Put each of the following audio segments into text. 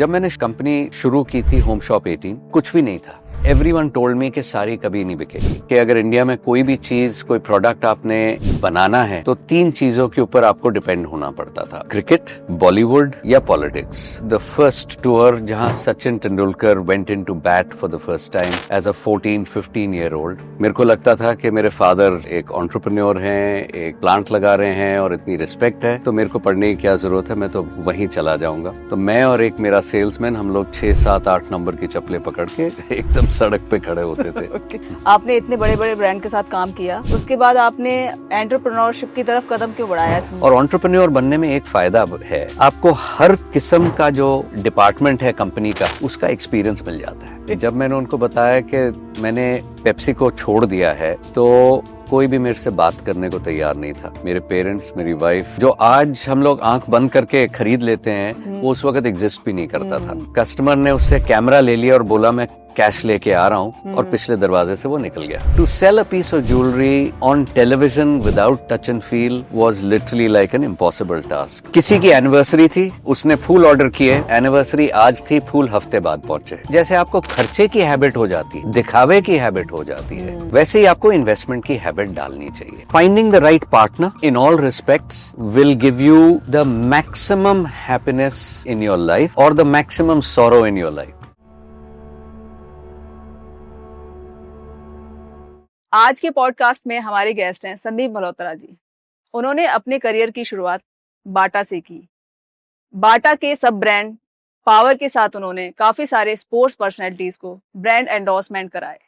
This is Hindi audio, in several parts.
जब मैंने कंपनी शुरू की थी होम शॉप 18, कुछ भी नहीं था। एवरीवन टोल्ड मी कि साड़ी कभी नहीं बिकेगी, कि अगर इंडिया में कोई भी चीज, कोई प्रोडक्ट आपने बनाना है तो 3 चीजों के ऊपर आपको डिपेंड होना पड़ता था, क्रिकेट, बॉलीवुड या पॉलिटिक्स। द फर्स्ट टूर जहां Sachin Tendulkar went into bat for the first time as a 14-15 year old, मेरे को लगता था कि मेरे फादर एक एंटरप्रेन्योर हैं, एक प्लांट लगा रहे हैं और इतनी रिस्पेक्ट है, तो मेरे को पढ़ने की क्या जरूरत है, मैं तो वहीं चला जाऊंगा। तो मैं और एक मेरा सेल्समैन, हम लोग 6, 7, 8 नंबर की चप्पलें पकड़ के एकदम सड़क पे खड़े होते थे। okay. आपने इतने बड़े बड़े ब्रांड के साथ काम किया, उसके बाद आपने एंटरप्रेन्योरशिप की तरफ कदम क्यों बढ़ाया? और एंटरप्रेन्योर बनने में एक फायदा है, आपको हर किस्म का जो डिपार्टमेंट है कंपनी का, उसका एक्सपीरियंस मिल जाता है। जब मैंने उनको बताया कि मैंने पेप्सी को छोड़ दिया है, तो कोई भी मेरे से बात करने को तैयार नहीं था। मेरे पेरेंट्स, मेरी वाइफ, जो आज हम लोग आंख बंद करके खरीद लेते हैं, वो उस वक्त एग्जिस्ट भी नहीं करता था। कस्टमर ने उससे कैमरा ले लिया और बोला मैं कैश लेके आ रहा हूँ, और पिछले दरवाजे से वो निकल गया। To sell a piece of jewellery on television without touch and feel was literally like an impossible task. किसी की एनिवर्सरी थी, उसने फूल ऑर्डर किए, एनिवर्सरी आज थी, फूल हफ्ते बाद पहुंचे। जैसे आपको खर्चे की हैबिट हो जाती है, दिखावे की हैबिट हो जाती है, वैसे ही आपको इन्वेस्टमेंट की हैबिट डालनी चाहिए। Finding the right partner in all respects will give you the maximum happiness in your life और the maximum sorrow in your life. आज के पॉडकास्ट में हमारे गेस्ट हैं संदीप मल्होत्रा जी। उन्होंने अपने करियर की शुरुआत बाटा से की। बाटा के सब ब्रांड पावर के साथ उन्होंने काफी सारे स्पोर्ट्स पर्सनैलिटीज को ब्रांड एंडोर्समेंट कराए।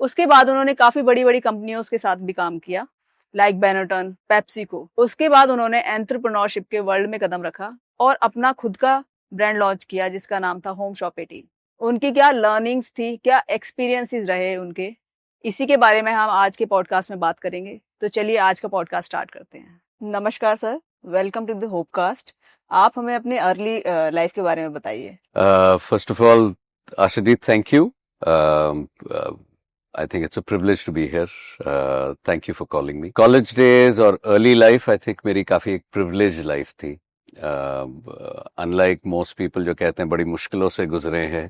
उसके बाद उन्होंने काफी बड़ी बड़ी कंपनियों के साथ भी काम किया, लाइक बेनेटन, पेप्सिको। उसके बाद उन्होंने एंटरप्रेन्योरशिप के वर्ल्ड में कदम रखा और अपना खुद का ब्रांड लॉन्च किया, जिसका नाम था होम शॉप 18। उनकी क्या लर्निंग्स थी, क्या एक्सपीरियंसेस रहे उनके, इसी के बारे में हम आज के पॉडकास्ट में बात करेंगे। तो चलिए आज का पॉडकास्ट स्टार्ट करते हैं। नमस्कार sir, welcome to the Hopecast. आप हमें अपने अर्ली लाइफ के बारे में बताइए। First of all, Asha ji, thank you. I think it's a privilege to be here. Thank you for calling me. College days और early life, I think मेरी काफी एक privileged life थी. Unlike most people जो कहते हैं बड़ी मुश्किलों से गुजरे हैं,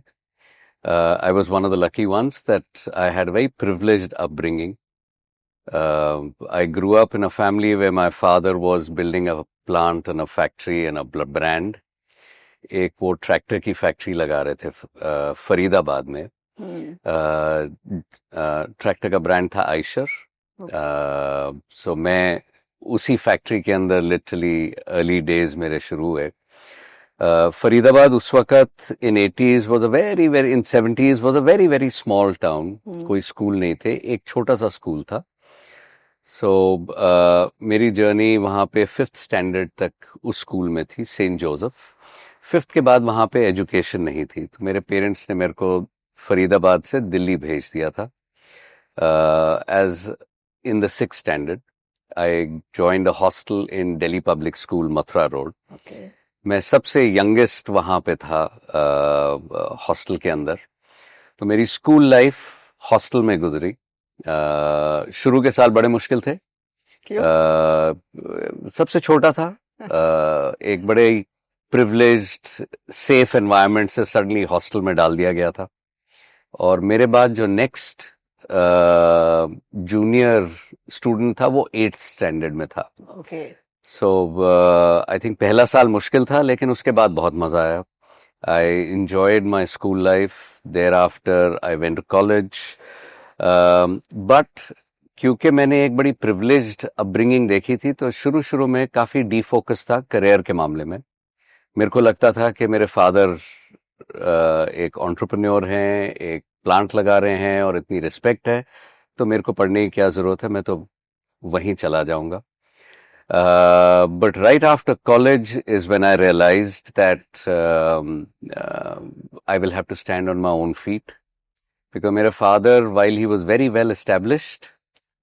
I was one of the lucky ones that I had a very privileged upbringing. I grew up in a family where my father was building a plant and a factory and a brand. एक वो ट्रैक्टर की फैक्ट्री लगा रहे थे फरीदाबाद में। ट्रैक्टर का ब्रांड था आयशर। सो मैं उसी फैक्ट्री के अंदर लिटरली अर्ली डेज मेरे शुरू हुए। फरीदाबाद उस वक्त इन 80s was a very very in 70s was a very very small town. कोई स्कूल नहीं थे, एक छोटा सा स्कूल था। सो मेरी जर्नी वहाँ पे 5th स्टैंडर्ड तक उस स्कूल में थी, सेंट जोसेफ। 5th के बाद वहाँ पे एजुकेशन नहीं थी, तो मेरे पेरेंट्स ने मेरे को फरीदाबाद से दिल्ली भेज दिया था। As in the 6th standard I joined a hostel in Delhi Public School, Mathura Road. मैं सबसे यंगेस्ट वहाँ पे था हॉस्टल के अंदर। तो मेरी स्कूल लाइफ हॉस्टल में गुजरी। शुरू के साल बड़े मुश्किल थे। सबसे छोटा था। एक बड़े प्रिविलेज्ड सेफ एनवायरनमेंट से सडनली हॉस्टल में डाल दिया गया था। और मेरे बाद जो नेक्स्ट जूनियर स्टूडेंट था वो 8th स्टैंडर्ड में था। सो आई थिंक पहला साल मुश्किल था, लेकिन उसके बाद बहुत मजा आया। I enjoyed my school life. Thereafter I went to college. But क्योंकि मैंने एक बड़ी प्रिविलेज्ड अपब्रिंगिंग देखी थी, तो शुरू में काफी डीफोकस था करियर के मामले में। मेरे को लगता था कि मेरे फादर एक एंटरप्रेन्योर हैं, एक प्लांट लगा रहे हैं और इतनी रिस्पेक्ट है, तो मेरे को पढ़ने की क्या जरूरत है, मैं तो वहीं चला जाऊंगा। But right after college is when I realized that I will have to stand on my own feet. Because मेरे father, while he was very well established,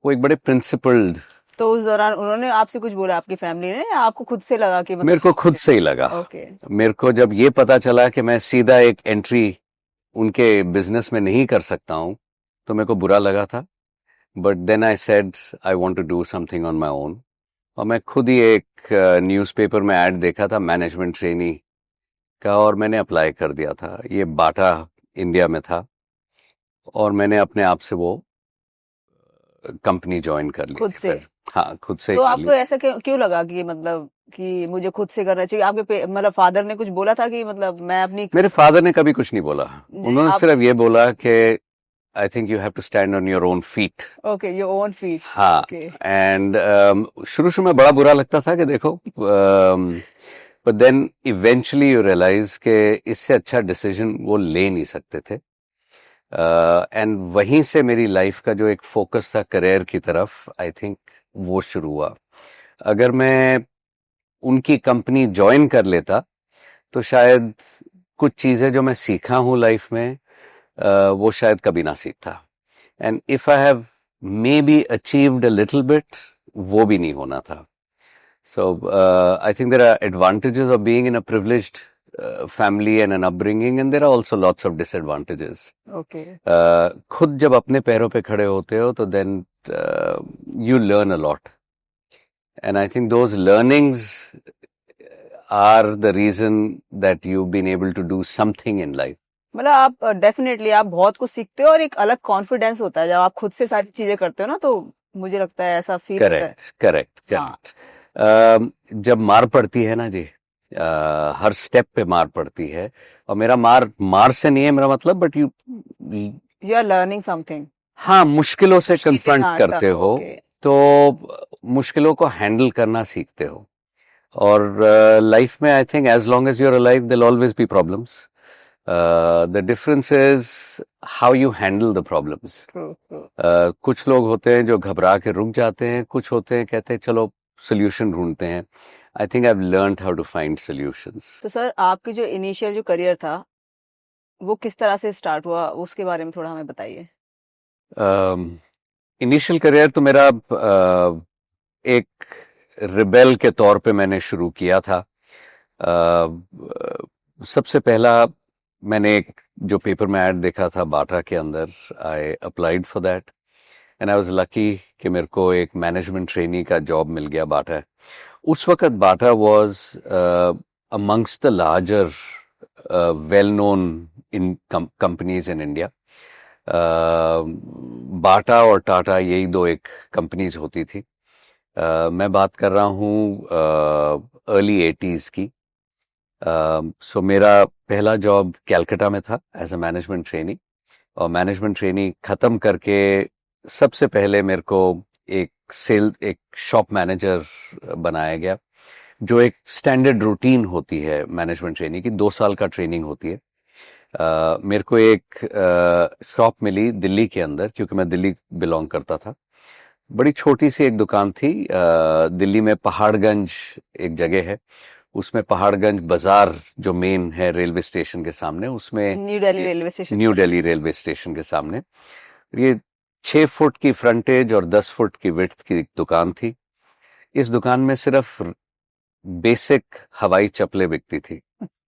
वो एक बड़े principled। तो उस दौरान उन्होंने आपसे कुछ बोला आपकी फैमिली ने, या आपको खुद से लगा कि मेरे को खुद से ही लगा। मेरे को जब ये पता चला कि मैं सीधा एक एंट्री उनके बिजनेस में नहीं कर सकता हूँ, तो मेरे को बुरा लगा था। But then I said I want to do something on my own. और मैं खुद ही एक न्यूज़पेपर में ऐड देखा था मैनेजमेंट ट्रेनी का और मैंने अप्लाई कर दिया था। ये बाटा इंडिया में था और मैंने अपने आप से वो कंपनी ज्वाइन कर ली खुद थी से? फिर। हाँ, खुद से तो कर आपको ली। ऐसा क्यों लगा कि मतलब कि मुझे खुद से करना चाहिए? आपके मतलब फादर ने कुछ बोला था कि मतलब मैं अपनी मेरे फादर ने कभी कुछ नहीं बोला। जी उन्होंने आप? सिर्फ ये बोला कि I think you have to stand on your own feet. Okay, your own feet. हाँ। ओके। एंड शुरू शुरू में बड़ा बुरा लगता था कि देखो, but then eventually you realise कि इससे अच्छा डिसीजन वो ले नहीं सकते थे। एंड वहीं से मेरी लाइफ का जो एक फोकस था करियर की तरफ, आई थिंक वो शुरू हुआ। अगर मैं उनकी कंपनी ज्वाइन कर लेता तो शायद कुछ चीजें जो मैं सीखा हूं लाइफ में वो शायद कभी ना सीखता। And if I have may be achieved a little bit, वो भी नहीं होना था। So I think there are advantages of being in a privileged family and an upbringing, and there are also lots of disadvantages. Okay. खुद जब अपने पैरों पे खड़े होते हो तो then you learn a lot, and I think those learnings are the reason that you've been able to do something in life. मतलब आप डेफिनेटली आप बहुत कुछ सीखते हो और एक अलग कॉन्फिडेंस होता है जब आप खुद से सारी चीजें करते हो ना, तो मुझे लगता है ऐसा फील होता है। करेक्ट, करेक्ट, हाँ। करेक्ट। जब मार पड़ती है ना जी, हर स्टेप पे मार पड़ती है, और मेरा मार मार से नहीं है मेरा मतलब, but you you are learning something. हाँ, मुश्किलों से मुश्किलें, कन्फ्रंट हाँ, करते टफ। हो ओके। तो मुश्किलों को हैंडल करना सीखते हो। और लाइफ में I think as long as you are alive there always be problems. The difference is how you handle the problems. True true. कुछ लोग होते हैं जो घबरा के रुक जाते हैं, कुछ होते हैं कहते हैं चलो सोल्यूशन ढूंढते हैं। I think I have learned how to find solutions. तो सर आपकी जो इनिशियल जो करियर था वो किस तरह से स्टार्ट हुआ, उसके बारे में थोड़ा हमें बताइए। इनिशियल करियर तो मेरा एक रिबेल के तौर पे मैंने शुरू किया था। सबसे पहला मैंने एक जो पेपर में ऐड देखा था बाटा के अंदर, I applied for that and I was lucky कि मेरे को एक मैनेजमेंट ट्रेनी का जॉब मिल गया बाटा। उस वक्त Bata was amongst the larger well known in companies in India. Bata और टाटा यही दो एक कंपनीज होती थी। मैं बात कर रहा हूँ अर्ली 80s की। सो मेरा पहला जॉब कैलकाटा में था एज अ मैनेजमेंट ट्रेनी, और मैनेजमेंट ट्रेनी खत्म करके सबसे पहले मेरे को एक शॉप मैनेजर बनाया गया, जो एक स्टैंडर्ड रूटीन होती है मैनेजमेंट ट्रेनी की, 2 साल का ट्रेनिंग होती है। मेरे को एक शॉप मिली दिल्ली के अंदर, क्योंकि मैं दिल्ली बिलोंग करता था। बड़ी छोटी सी एक दुकान थी दिल्ली में, पहाड़गंज एक जगह है, उसमें पहाड़गंज बाजार जो मेन है रेलवे स्टेशन के सामने, उसमें new Delhi railway station. New Delhi railway station के सामने ये 6 फुट की फ्रंटेज और 10 फुट की विड्थ की दुकान थी। इस दुकान में सिर्फ बेसिक हवाई चप्पलें बिकती थी,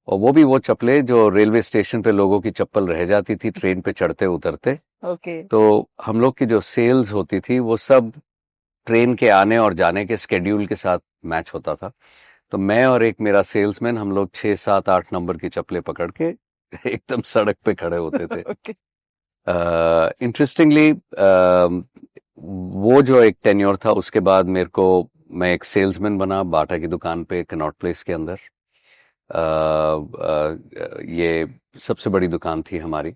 और वो भी वो चप्पलें जो रेलवे स्टेशन पे लोगों की चप्पल रह जाती थी ट्रेन पे चढ़ते उतरते। ओके। तो हम लोग की जो सेल्स होती थी वो सब ट्रेन के आने और जाने के स्केड्यूल के साथ मैच होता था। तो मैं और एक मेरा सेल्समैन, हम लोग 6, 7, 8 नंबर की चप्पलें पकड़ के एकदम सड़क पे खड़े होते थे। ओके। इंटरेस्टिंगली वो जो एक टेन्योर था, उसके बाद मेरे को, मैं एक सेल्समैन बना बाटा की दुकान पे कनॉट प्लेस के अंदर। ये सबसे बड़ी दुकान थी हमारी।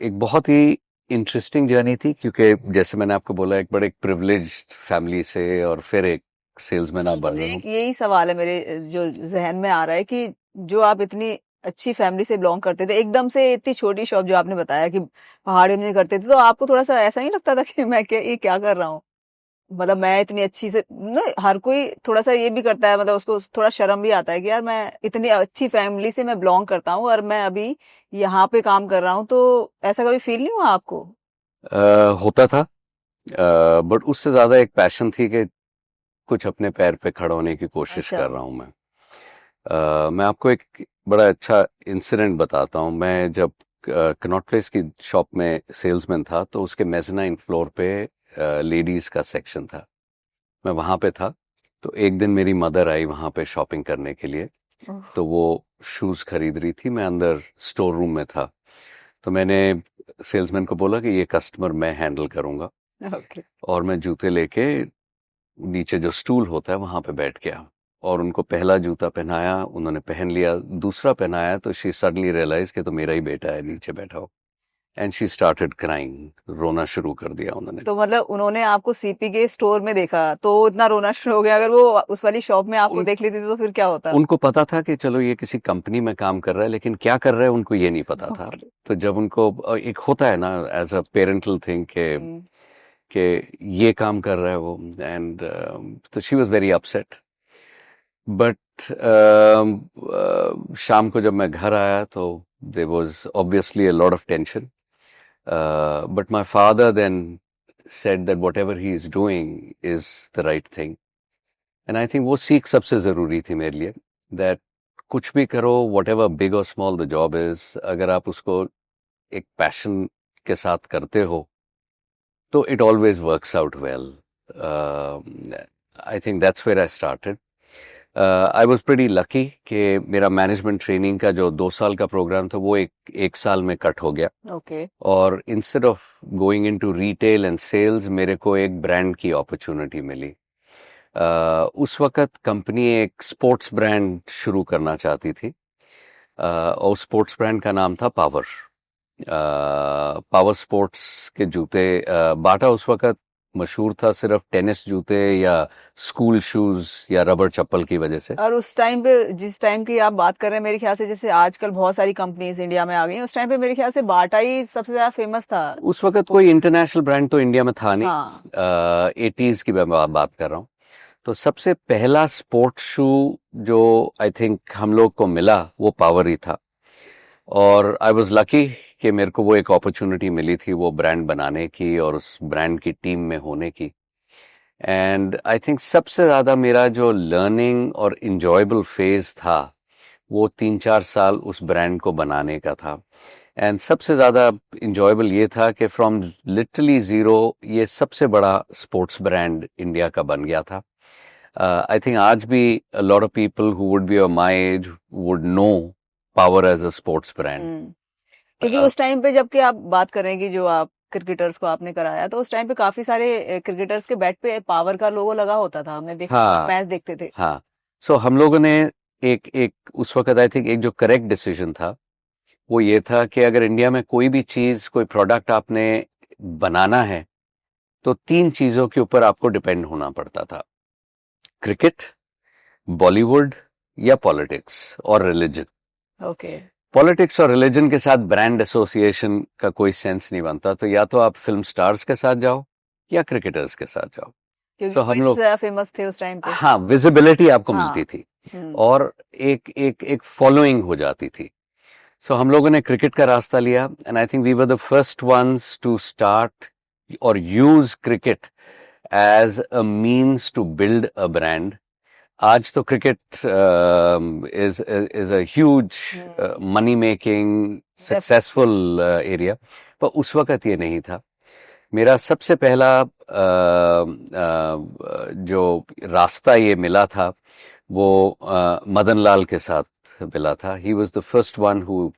एक बहुत ही इंटरेस्टिंग जर्नी थी, क्योंकि जैसे मैंने आपको बोला, एक बड़े प्रिविलेज्ड फैमिली से और फिर एक सेल्समैन आप बन रहे हो। एक यही सवाल है मेरे जो जहन में आ रहा है कि जो आप इतनी अच्छी फैमिली से बिलोंग करते थे, एकदम से इतनी छोटी शॉप जो आपने बताया कि पहाड़ी में करते थे, तो आपको थोड़ा सा ऐसा नहीं लगता था कि मैं क्या कर रहा हूँ? मतलब मैं इतनी अच्छी से ना, हर कोई थोड़ा सा ये भी करता है, मतलब उसको थोड़ा शर्म भी आता है कि यार मैं इतनी अच्छी फैमिली से मैं बिलोंग करता हूँ और मैं अभी यहाँ पे काम कर रहा हूँ, तो ऐसा कभी फील नहीं हुआ आपको? होता था, बट उससे ज्यादा एक पैशन थी कि कुछ अपने पैर पे खड़ा होने की कोशिश अच्छा। कर रहा हूँ मैं। मैं आपको एक बड़ा अच्छा इंसिडेंट बताता हूँ। मैं जब कनॉट प्लेस की शॉप में सेल्समैन था, तो उसके मेज़नाइन फ्लोर पे लेडीज का सेक्शन था, मैं वहां पे था। तो एक दिन मेरी मदर आई वहां पे शॉपिंग करने के लिए, तो वो शूज खरीद रही थी, मैं अंदर स्टोर रूम में था, तो मैंने सेल्समैन को बोला कि ये कस्टमर मैं हैंडल करूंगा, ओके। और मैं जूते लेके नीचे जो स्टूल होता है वहां पे बैठ गया, और उनको पहला जूता पहनाया, उन्होंने पहन लिया, दूसरा पहनाया तो शी सडनली रियलाइज कि तो मेरा ही बेटा है नीचे बैठा हो, एंड शी स्टार्टेड क्राइंग, रोना शुरू कर दिया उन्होंने। तो मतलब उन्होंने आपको सीपी के स्टोर में देखा तो इतना रोना शुरू हो गया, अगर वो उस वाली शॉप में आपको उन, देख लेती तो फिर क्या होता? उनको पता था कि चलो ये किसी कंपनी में काम कर रहा है, लेकिन क्या कर रहा है उनको ये नहीं पता था। Okay. तो जब उनको एक होता है ना एज अ पेरेंटल थिंग के ये काम कर रहा है वो, एंड तो she was very upset. But शाम को जब मैं घर आया तो there was obviously a lot of tension, but my father then said that whatever he is doing is the right thing. And I think वो सीख सबसे ज़रूरी थी मेरे लिए, दैट कुछ भी करो, वट एवर बिग और स्मॉल द जॉब इज, अगर आप उसको एक पैशन के साथ करते हो तो it always works out well. I think that's where I started. I was pretty lucky कि मेरा मैनेजमेंट ट्रेनिंग का जो 2 साल का प्रोग्राम था वो एक साल में कट हो गया। ओके। और instead of going into retail and sales, मेरे को एक ब्रांड की अपॉर्चुनिटी मिली। उस वक्त कंपनी एक स्पोर्ट्स ब्रांड शुरू करना चाहती थी, और स्पोर्ट्स ब्रांड का नाम था पावर। पावर स्पोर्ट्स के जूते, बाटा उस वक्त मशहूर था सिर्फ टेनिस जूते या स्कूल शूज या रबर चप्पल की वजह से। और उस टाइम पे, जिस टाइम की आप बात कर रहे हैं, मेरे ख्याल से जैसे आजकल बहुत सारी कंपनीज इंडिया में आ गई हैं, उस टाइम पे मेरे ख्याल से बाटा ही सबसे ज्यादा फेमस था। उस वक्त कोई इंटरनेशनल ब्रांड तो इंडिया में था नहीं। हाँ। 80s की मैं बात कर रहा हूँ। तो सबसे पहला स्पोर्ट्स शू जो आई थिंक हम लोग को मिला वो पावर ही था, और आई वाज लकी कि मेरे को वो एक अपॉर्चुनिटी मिली थी वो ब्रांड बनाने की और उस ब्रांड की टीम में होने की। एंड आई थिंक सबसे ज़्यादा मेरा जो लर्निंग और इंजॉयबल फेज था वो 3-4 साल उस ब्रांड को बनाने का था। एंड सबसे ज़्यादा इंजॉयबल ये था कि फ्रॉम लिटरली ज़ीरो ये सबसे बड़ा स्पोर्ट्स ब्रांड इंडिया का बन गया था। I think आज भी a lot of people who would be of my age would know Power as a sports brand. क्योंकि उस टाइम पे जबकि आप बात कर रहे हैं कि जो आप क्रिकेटर्स को आपने कराया, तो उस टाइम पे काफी सारे क्रिकेटर्स के बैट पे पावर का लोगो लगा होता था, हमने देखा, हाँ मैच देखते थे। हाँ। सो हम लोगों ने एक उस वक्त आई थिंक एक जो करेक्ट डिसीजन था वो ये था कि अगर इंडिया में कोई भी चीज, कोई प्रोडक्ट आपने बनाना है तो 3 चीजों के ऊपर आपको डिपेंड होना पड़ता था, क्रिकेट, बॉलीवुड या पॉलिटिक्स और रिलीजन। ओके। पॉलिटिक्स और रिलीजन के साथ ब्रांड एसोसिएशन का कोई सेंस नहीं बनता, तो या तो आप फिल्म स्टार्स के साथ जाओ या क्रिकेटर्स के साथ जाओ। क्योंकि तो वही हम सबसे लोग, ज्यादा फेमस थे उस टाइम पे। हाँ, विजिबिलिटी आपको हाँ। मिलती थी और एक फॉलोइंग हो जाती थी। सो हम लोगों ने क्रिकेट का रास्ता लिया, and I think we were the first ones to start और use cricket as a means to build a brand. आज तो cricket is a huge money making successful area, पर उस वक्त ये नहीं था। मेरा सबसे पहला जो रास्ता ये मिला था वो मदन लाल के साथ मिला था। He was the first one who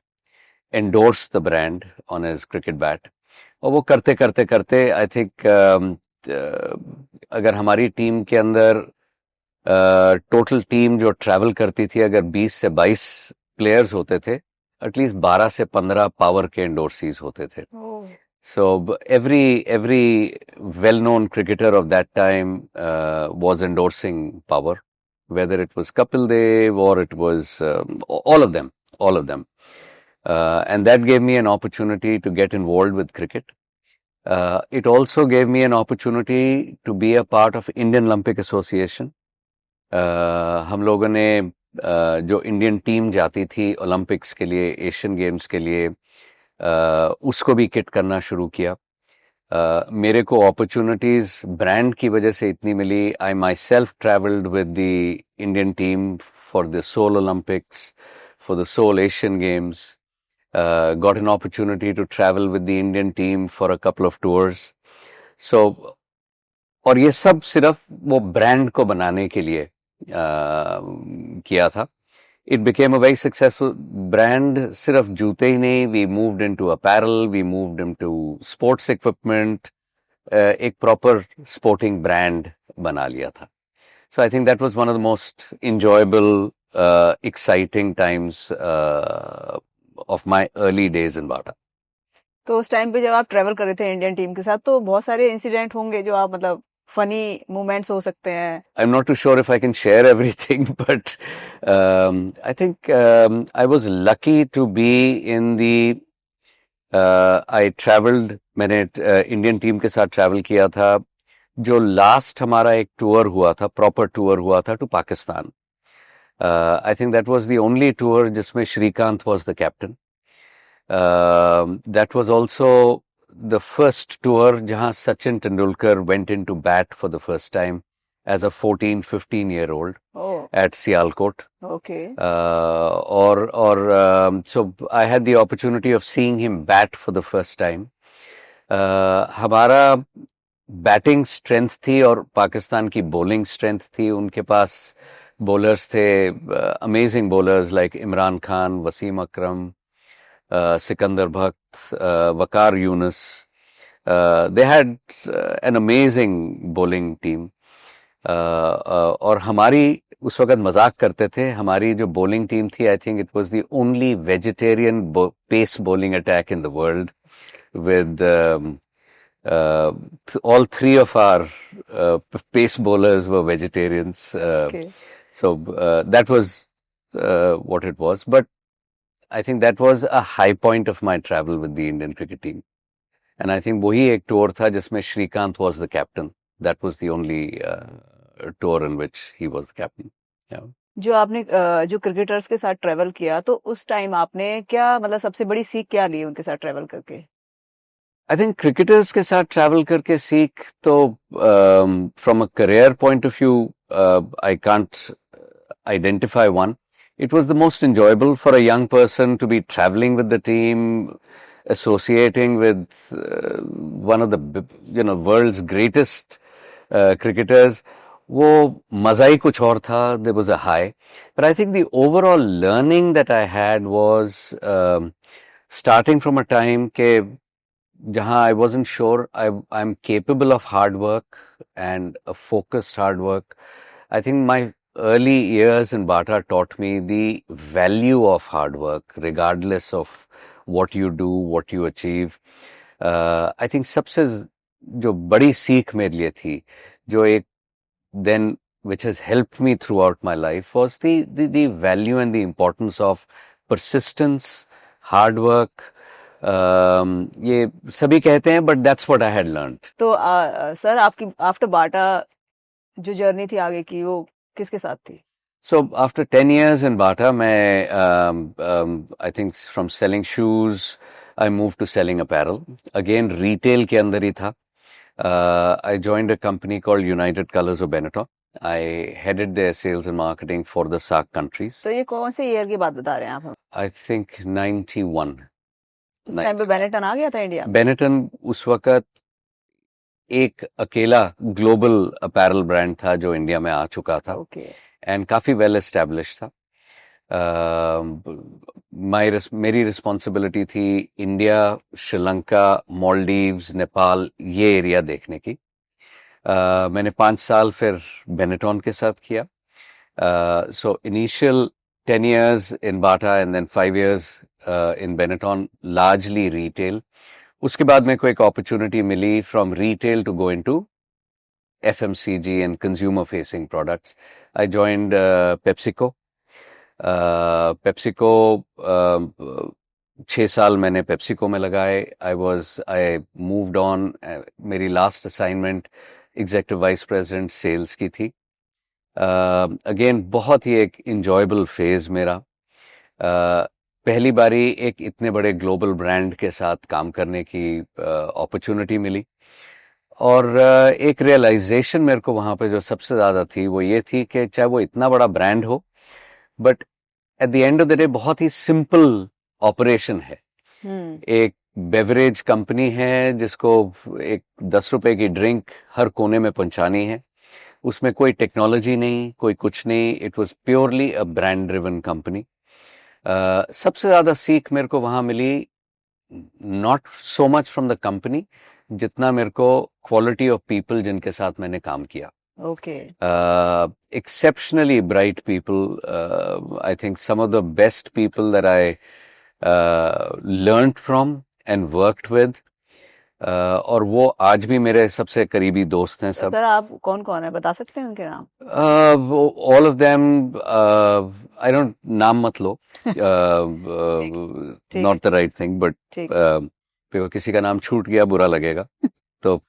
endorsed the brand on his cricket bat, और वो करते करते करते आई थिंक अगर हमारी टीम के अंदर टोटल टीम जो ट्रैवल करती थी अगर 20 से 22 प्लेयर्स होते थे, एटलीस्ट 12 से 15 पावर के एंडोर्सीज होते थे। So every well-known cricketer of that time was endorsing Power, whether it was Kapil Dev or it was all of them, all of them. And that gave me an opportunity to get involved with cricket. It also gave me an opportunity to be a part of Indian Olympic Association. हम लोगों ने जो इंडियन टीम जाती थी ओलंपिक्स के लिए, एशियन गेम्स के लिए, उसको भी किट करना शुरू किया। मेरे को अपॉर्चुनिटीज ब्रांड की वजह से इतनी मिली। I myself travelled with the Indian team for the Seoul Olympics, for the Seoul Asian Games, got an opportunity to travel with the Indian team for a couple of tours. So, और ये सब सिर्फ वो ब्रांड को बनाने के लिए किया था। It became a very successful brand. सिर्फ जूते ही नहीं, we moved into apparel, we moved into sports equipment, एक proper sporting brand बना लिया था. So I think that was one of the most enjoyable, exciting times of my early days in Bata. तो उस टाइम पे जब आप ट्रेवल कर रहे थे इंडियन टीम के साथ तो बहुत सारे इंसिडेंट होंगे जो आप मतलब फनी मोमेंट्स हो सकते हैं. I'm not too sure if I can share everything, but I think I was lucky to be in the. I traveled. मैंने इंडियन टीम के साथ ट्रैवल किया था. जो लास्ट हमारा एक टूर हुआ था, प्रॉपर टूर हुआ था to Pakistan. I think that was the only tour जिसमें Srikanth was the captain. That was also the first tour जहां Sachin Tendulkar went into bat for the first time as a 14-15 year old at Sialkot. Okay. So I had the opportunity of seeing him bat for the first time. हमारा बैटिंग स्ट्रेंथ थी और पाकिस्तान की बॉलिंग स्ट्रेंथ थी. उनके पास बॉलर्स थे, amazing bowlers like Imran Khan, Wasim Akram, Sikandar Bakht, Waqar Yunus. They had an amazing bowling team. और हमारी उस वक्त मजाक करते थे, हमारी जो बॉलिंग टीम थी, I think it was the only vegetarian pace bowling attack in the world with all three of our pace bowlers were vegetarians. Okay. So that was what it was. But I think that was a high point of my travel with the Indian cricket team. And I think वही एक टूर था जिसमें Shrikant was the captain. That was the only tour in which he was the captain. Yeah. जो आपने जो क्रिकेटर्स के साथ ट्रेवल किया तो उस टाइम आपने क्या मतलब सबसे बड़ी सीख क्या ली उनके साथ ट्रेवल करके? I think cricketers के साथ travel करके सीख तो from a career point of view I can't identify one. It was the most enjoyable for a young person to be traveling with the team, associating with one of the world's greatest cricketers. वो मजा ही कुछ और था. There was a high, but I think the overall learning that I had was starting from a time के जहाँ I wasn't sure I'm capable of hard work and a focused hard work. I think my early years in Bata taught me the value of hard work regardless of what you do, what you achieve. I think सबसे जो बड़ी सीख मेरे लिए थी, जो एक then which has helped me throughout my life was the value and the importance of persistence, hard work. ये सभी कहते हैं, but that's what I had learned. तो सर आपकी आफ्टर बाटा जो जर्नी थी आगे की वो किसके साथ थी? So after 10 years in Bata, मैं I think from selling shoes, I moved to selling apparel. Again, retail के अंदर ही था. I joined a company called United Colors of Benetton. I headed their sales and marketing for the SAARC countries. तो ये कौन से ईयर की बात बता रहे हैं आप? I think 91. उस टाइम पे बेनेटन आ गया था इंडिया में? बेनेटन उस वक्त एक अकेला ग्लोबल अपैरल ब्रांड था जो इंडिया में आ चुका था. Okay. एंड काफी वेल एस्टेब्लिश था. मेरी रिस्पॉन्सिबिलिटी थी इंडिया, श्रीलंका, मालदीव्स, नेपाल, ये एरिया देखने की. मैंने 5 साल फिर बेनेटॉन के साथ किया. So initial 10 years in Bata and then 5 years in Benetton, largely retail. उसके बाद मेरे को एक opportunity milli from retail to go into FMCG and consumer facing products. I joined PepsiCo. PepsiCo 6 साल मैंने PepsiCo में लगाए. I moved on. मेरी last assignment executive vice president sales की थी. अगेन बहुत ही एक इंजॉयबल फेज मेरा. पहली बारी एक इतने बड़े ग्लोबल ब्रांड के साथ काम करने की अपॉर्चुनिटी मिली. और एक रियलाइजेशन मेरे को वहां पे जो सबसे ज्यादा थी वो ये थी कि चाहे वो इतना बड़ा ब्रांड हो, but at the end of the day बहुत ही सिंपल ऑपरेशन है. एक बेवरेज कंपनी है जिसको एक 10 रुपए की ड्रिंक हर कोने में पहुंचानी है. उसमें कोई टेक्नोलॉजी नहीं, कोई कुछ नहीं, it was purely a brand driven company. सबसे ज्यादा सीख मेरे को वहां मिली, not so much from the company, जितना मेरे को क्वालिटी ऑफ पीपल जिनके साथ मैंने काम किया। Okay. Exceptionally bright people. I think some of the best people that I learned from and worked with. और वो आज भी मेरे सबसे करीबी दोस्त हैं सब। सर आप कौन कौन है, बता सकते हैं उनके नाम? All of them, I don't, नाम मत लो, not the right thing, but किसी का नाम छूट गया बुरा लगेगा। तो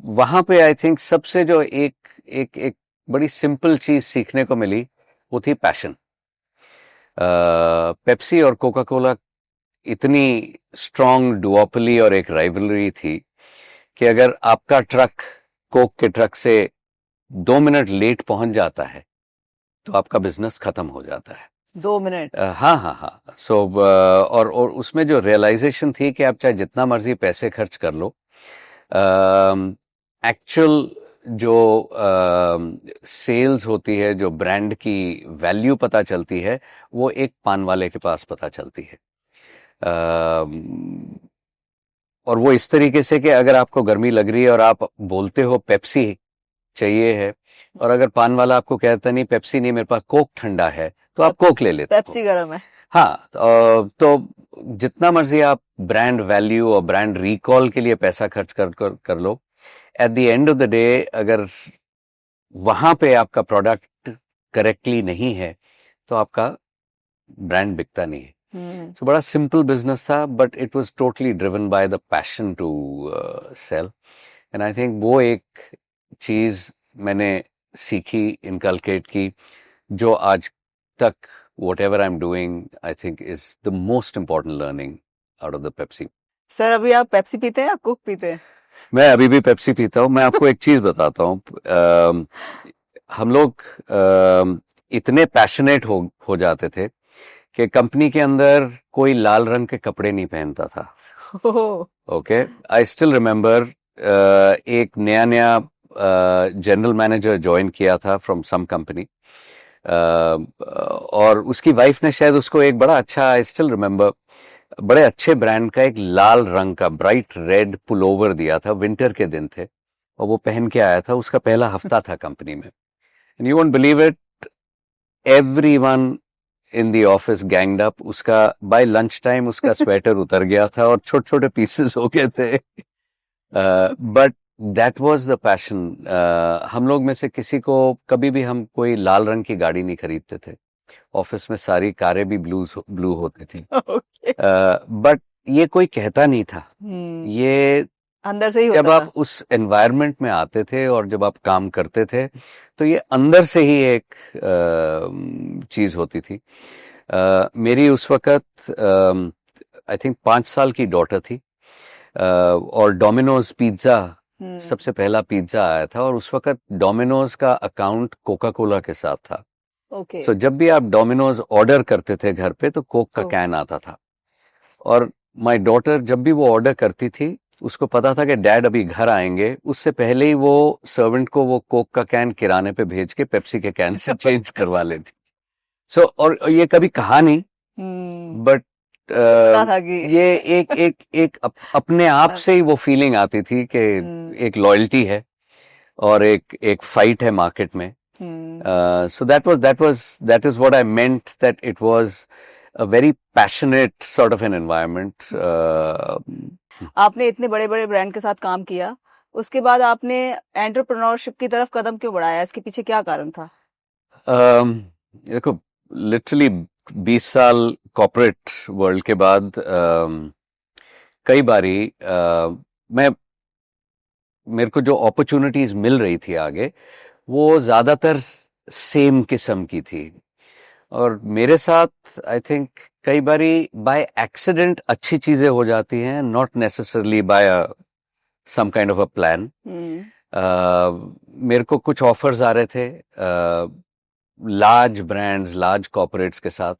वहां पे आई थिंक सबसे जो एक एक एक बड़ी सिंपल चीज सीखने को मिली वो थी पैशन। पेप्सी और कोका कोला इतनी स्ट्रॉन्ग डुओपली और एक राइवलरी थी कि अगर आपका ट्रक कोक के ट्रक से 2 मिनट लेट पहुंच जाता है तो आपका बिजनेस खत्म हो जाता है। 2 मिनट? हाँ हाँ हाँ। सो और उसमें जो रियलाइजेशन थी कि आप चाहे जितना मर्जी पैसे खर्च कर लो, एक्चुअल जो सेल्स होती है, जो ब्रांड की वैल्यू पता चलती है, वो एक पान वाले के पास पता चलती है। और वो इस तरीके से कि अगर आपको गर्मी लग रही है और आप बोलते हो पेप्सी चाहिए है, और अगर पान वाला आपको कहता नहीं पेप्सी नहीं, मेरे पास कोक ठंडा है, तो आप कोक ले लेते हो। पेप्सी गर्म है। हाँ, तो जितना मर्जी आप ब्रांड वैल्यू और ब्रांड रिकॉल के लिए पैसा खर्च कर लो, at the end of the day अगर वहां पे आपका प्रोडक्ट करेक्टली नहीं है तो आपका ब्रांड बिकता नहीं है। तो बड़ा सिंपल बिजनेस था, but it was totally driven by the passion to sell. And I think वो एक चीज मैंने सीखी, इनकलकेट की, जो आज तक whatever I'm doing, I think is the most important learning out of the Pepsi. Sir अभी आप पेप्सी पीते हैं या कोक पीते हैं? मैं अभी भी पेप्सी पीता हूँ। मैं आपको एक चीज बताता हूँ, हम लोग इतने पैशनेट हो जाते थे कि कंपनी के अंदर कोई लाल रंग के कपड़े नहीं पहनता था। ओके, आई स्टिल रिमेम्बर, एक नया जनरल मैनेजर ज्वाइन किया था फ्रॉम सम कंपनी, और उसकी वाइफ ने शायद उसको एक बड़ा अच्छा, आई स्टिल रिमेम्बर, बड़े अच्छे ब्रांड का एक लाल रंग का ब्राइट रेड पुलोवर दिया था, विंटर के दिन थे, और वो पहन के आया था। उसका पहला हफ्ता था कंपनी में, and you won't believe it, everyone in the office ganged up. उसका बाय लंच टाइम उसका स्वेटर उतर गया था और छोटे छोटे पीसेस हो गए थे, but that was the passion. हम लोग में से किसी को कभी भी हम कोई लाल रंग की गाड़ी नहीं खरीदते थे। ऑफिस में सारी कारें भी ब्लू होती थी, बट ये कोई कहता नहीं था। ये अंदर से ही होता था। जब आप उस एनवायरनमेंट में आते थे और जब आप काम करते थे तो ये अंदर से ही एक चीज होती थी। मेरी उस वक्त आई थिंक 5 साल की डॉटर थी, और डोमिनोज पिज्जा, सबसे पहला पिज्जा आया था, और उस वक्त डोमिनोज का अकाउंट कोका कोला के साथ था। सो जब भी आप डोमिनोज ऑर्डर करते थे घर पे तो कोक का कैन आता था, और माय डॉटर जब भी वो ऑर्डर करती थी उसको पता था कि डैड अभी घर आएंगे, उससे पहले ही वो सर्वेंट को वो कोक का कैन किराने पे भेज के पेप्सी के कैन से चेंज करवा लेती। सो और ये कभी कहा नहीं, बट ये एक अपने आप से ही वो फीलिंग आती थी कि एक लॉयल्टी है और एक फाइट है मार्केट में। So that is what I meant, that it was a very passionate sort of an environment. आपने इतने बड़े बड़े ब्रांड के साथ काम किया, उसके बाद आपने एंटरप्रेन्योरशिप की तरफ कदम क्यों बढ़ाया? इसके पीछे क्या कारण था? देखो, लिटरली 20 साल कॉर्पोरेट वर्ल्ड के बाद कई बारी मेरे को जो अपॉर्चुनिटीज मिल रही थी आगे, वो ज्यादातर सेम किस्म की थी, और मेरे साथ आई थिंक कई बारी बाय एक्सीडेंट अच्छी चीजें हो जाती हैं, not necessarily by some kind of a plan. मेरे को कुछ ऑफर्स आ रहे थे लार्ज ब्रांड्स, लार्ज कॉर्पोरेट्स के साथ,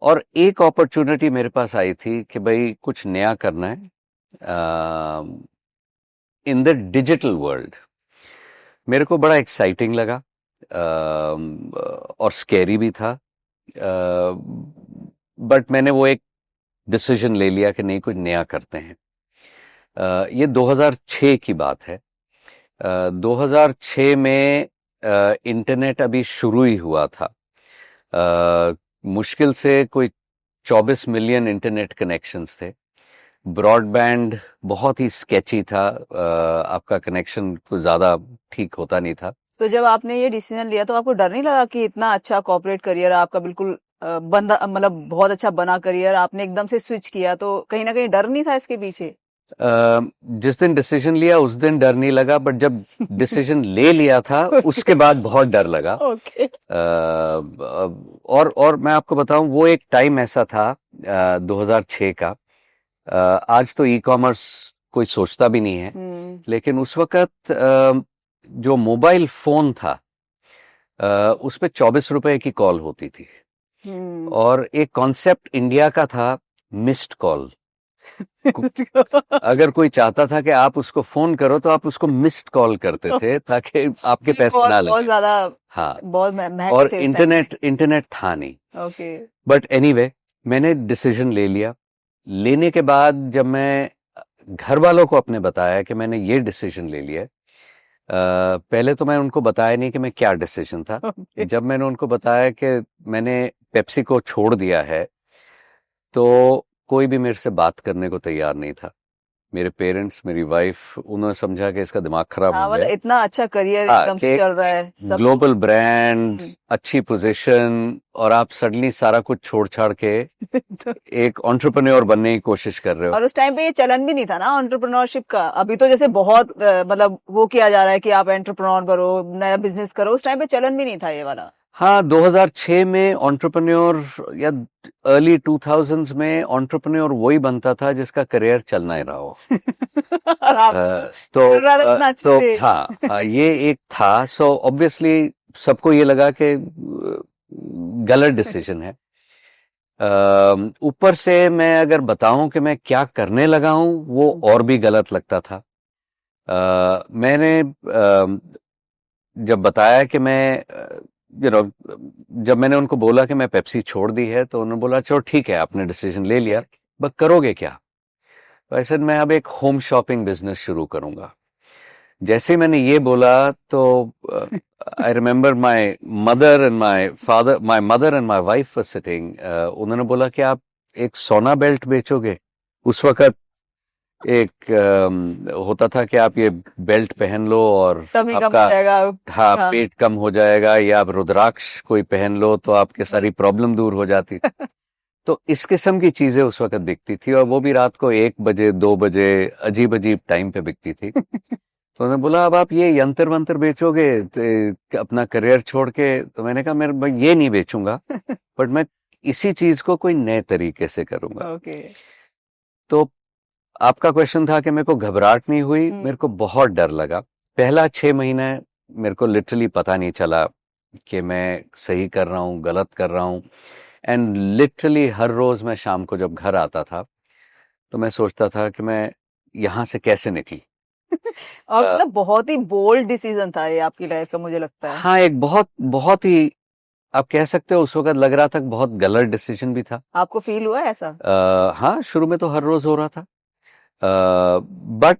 और एक अपॉर्चुनिटी मेरे पास आई थी कि भाई कुछ नया करना है, इन द डिजिटल वर्ल्ड मेरे को बड़ा एक्साइटिंग लगा और स्कैरी भी था, बट मैंने वो एक डिसीजन ले लिया कि नहीं, कुछ नया करते हैं। ये 2006 की बात है। 2006 में इंटरनेट अभी शुरू ही हुआ था। मुश्किल से कोई 24 मिलियन इंटरनेट कनेक्शंस थे। ब्रॉडबैंड बहुत ही स्केची था, आपका कनेक्शन कुछ ज़्यादा ठीक होता नहीं था। तो जब आपने ये डिसीजन लिया तो आपको डर नहीं लगा कि इतना अच्छा कॉर्पोरेट करियर आपका बिल्कुल बंदा, मतलब बहुत अच्छा बना करियर, आपने एकदम से स्विच किया, तो कहीं ना कहीं डर नहीं था इसके पीछे? जिस दिन डिसीजन लिया उस दिन डर नहीं लगा, बट जब डिसीजन ले लिया था उसके बाद बहुत डर लगा। ओके। और मैं आपको बताऊं, वो एक टाइम ऐसा था 2006 का। आज तो ई कॉमर्स कोई सोचता भी नहीं है, लेकिन उस वक्त जो मोबाइल फोन था उस पे 24 रुपए की कॉल होती थी, और एक कॉन्सेप्ट इंडिया का था मिस्ड कॉल। अगर कोई चाहता था कि आप उसको फोन करो तो आप उसको मिस्ड कॉल करते थे ताकि आपके पैसे ना लगे। बहुत ज्यादा, हाँ, बहुत महंगे और थे इंटरनेट था नहीं। ओके। बट एनीवे, मैंने डिसीजन ले लिया। लेने के बाद जब मैं घर वालों को अपने बताया कि मैंने ये डिसीजन ले लिया, पहले तो मैं उनको बताया नहीं कि मैं क्या डिसीजन था। जब मैंने उनको बताया कि मैंने पेप्सी को छोड़ दिया है, तो कोई भी मेरे से बात करने को तैयार नहीं था। मेरे पेरेंट्स, मेरी वाइफ, उन्होंने समझा कि इसका दिमाग खराब हो गया। इतना अच्छा करियर एकदम से चल रहा है, सब ग्लोबल ब्रांड, अच्छी पोजीशन, और आप सडनली सारा कुछ छोड़ छाड़ के एक एंटरप्रेन्योर बनने की कोशिश कर रहे हो। और उस टाइम पे ये चलन भी नहीं था ना एंटरप्रेन्योरशिप का। अभी तो जैसे बहुत मतलब वो किया जा रहा है कि आप एंटरप्रेन्योर बनो, नया बिजनेस करो। उस टाइम पे चलन भी नहीं था ये वाला। हाँ, 2006 में एंटरप्रेन्योर या अर्ली 2000s में एंटरप्रेन्योर वही बनता था जिसका करियर चलना ही रहा हो। तो हाँ, ये एक था। सो ऑब्वियसली सबको ये लगा कि गलत डिसीजन है। ऊपर से मैं अगर बताऊं कि मैं क्या करने लगा हूं, वो और भी गलत लगता था। मैंने जब बताया कि मैं जब मैंने उनको बोला कि मैं पेप्सी छोड़ दी है, तो उन्होंने बोला चलो ठीक है, आपने डिसीजन ले लिया, बट करोगे क्या? तो ऐसे मैं अब एक होम शॉपिंग बिजनेस शुरू करूंगा। जैसे ही मैंने ये बोला तो I remember my mother and my wife were sitting. उन्होंने बोला कि आप एक सोना बेल्ट बेचोगे? उस वक्त एक होता था कि आप ये बेल्ट पहन लो और आपका हाँ पेट कम हो जाएगा, या आप रुद्राक्ष कोई पहन लो तो आपके सारी प्रॉब्लम दूर हो जाती। तो इस किस्म की चीजें उस वक्त बिकती थी, और वो भी रात को 1 बजे 2 बजे अजीब अजीब टाइम पे बिकती थी। तो उन्होंने बोला अब आप ये यंत्र वंत्र बेचोगे तो अपना करियर छोड़ के? तो मैंने कहा मैं ये नहीं बेचूंगा, बट मैं इसी चीज को कोई नए तरीके से करूंगा। तो आपका क्वेश्चन था कि मेरे को घबराहट नहीं हुई, मेरे को बहुत डर लगा। पहला 6 महीने मेरे को लिटरली पता नहीं चला कि मैं सही कर रहा हूँ, गलत कर रहा हूँ। एंड लिटरली हर रोज मैं शाम को जब घर आता था तो मैं सोचता था कि मैं यहाँ से कैसे निकली। और मतलब बहुत ही बोल्ड डिसीजन था ये आपकी लाइफ का, मुझे लगता है। हाँ, एक बहुत ही आप कह सकते हो उस वक्त लग रहा था बहुत गलत डिसीजन भी था। आपको फील हुआ ऐसा? हाँ, शुरू में तो हर रोज हो रहा था, बट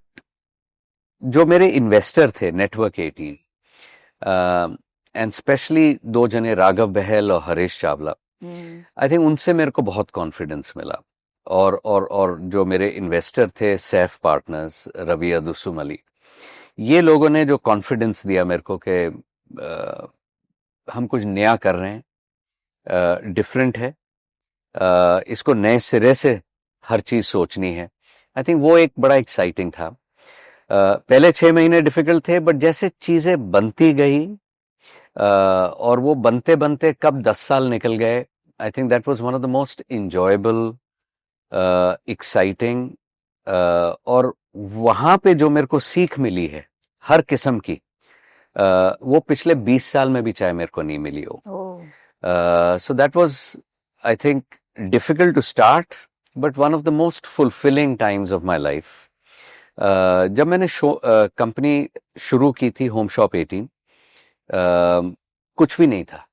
जो मेरे इन्वेस्टर थे नेटवर्क 18 एंड स्पेशली 2 जने, राघव बहल और हरीश चावला, आई थिंक उनसे मेरे को बहुत कॉन्फिडेंस मिला। और जो मेरे इन्वेस्टर थे सैफ पार्टनर्स, रवि अदुसुम अली, ये लोगों ने जो कॉन्फिडेंस दिया मेरे को कि हम कुछ नया कर रहे हैं, डिफरेंट है, इसको नए सिरे से हर चीज सोचनी है। आई थिंक वो एक बड़ा एक्साइटिंग था। पहले 6 महीने डिफिकल्ट थे, बट जैसे चीजें बनती गई और वो बनते बनते कब 10 साल निकल गए, आई think that was one of the most enjoyable, exciting, और वहां पे जो मेरे को सीख मिली है हर किस्म की, वो पिछले 20 साल में भी चाहे मेरे को नहीं मिली हो। So that was, I think, difficult to start, but one of the most fulfilling times of my life. जब मैंने कंपनी शुरू की थी होम शॉप 18, कुछ भी नहीं था,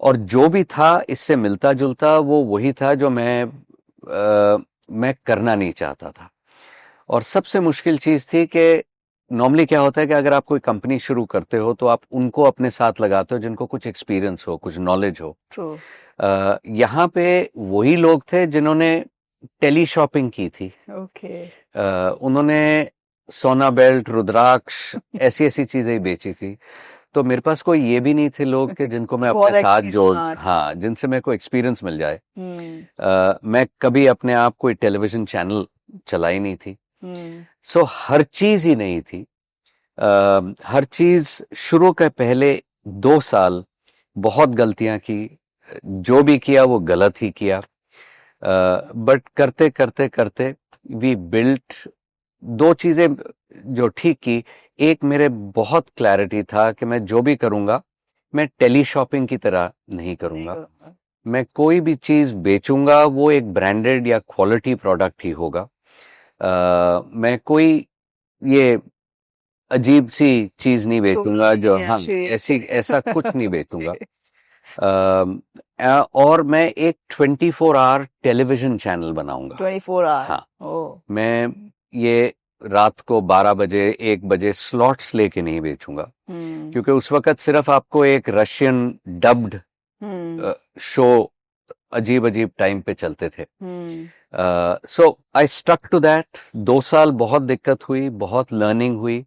और जो भी था इससे मिलता जुलता वो वही था जो मैं करना नहीं चाहता था। और सबसे मुश्किल चीज थी कि नॉर्मली क्या होता है कि अगर आप कोई कंपनी शुरू करते हो तो आप उनको अपने साथ लगाते हो जिनको कुछ एक्सपीरियंस हो, कुछ नॉलेज हो। यहाँ पे वही लोग थे जिन्होंने टेली शॉपिंग की थी। उन्होंने सोना बेल्ट, रुद्राक्ष, ऐसी ऐसी चीजें ही बेची थी। तो मेरे पास कोई ये भी नहीं थे लोग कि जिनको मैं अपने साथ हाँ, जिनसे मेरे को एक्सपीरियंस मिल जाए। मैं कभी अपने आप कोई टेलीविजन चैनल चलाई नहीं थी। सो हर चीज ही नहीं थी। हर चीज शुरू के पहले 2 साल बहुत गलतियां की, जो भी किया वो गलत ही किया। बट करते करते करते वी बिल्ट 2 चीजें जो ठीक की। एक, मेरे बहुत क्लैरिटी था कि मैं जो भी करूंगा मैं टेली शॉपिंग की तरह नहीं करूंगा। मैं कोई भी चीज बेचूंगा वो एक ब्रांडेड या क्वालिटी प्रोडक्ट ही होगा। मैं कोई ये अजीब सी चीज नहीं बेचूंगा जो ऐसा कुछ नहीं बेचूंगा। और मैं एक 24 आवर टेलीविजन चैनल बनाऊंगा। 24 आवर? हाँ। मैं ये रात को 12 बजे 1 बजे स्लॉट्स लेके नहीं बेचूंगा, क्योंकि उस वक्त सिर्फ आपको एक रशियन डब्ड शो अजीब अजीब टाइम पे चलते थे। सो आई स्टक टू दैट। 2 साल बहुत दिक्कत हुई, बहुत लर्निंग हुई,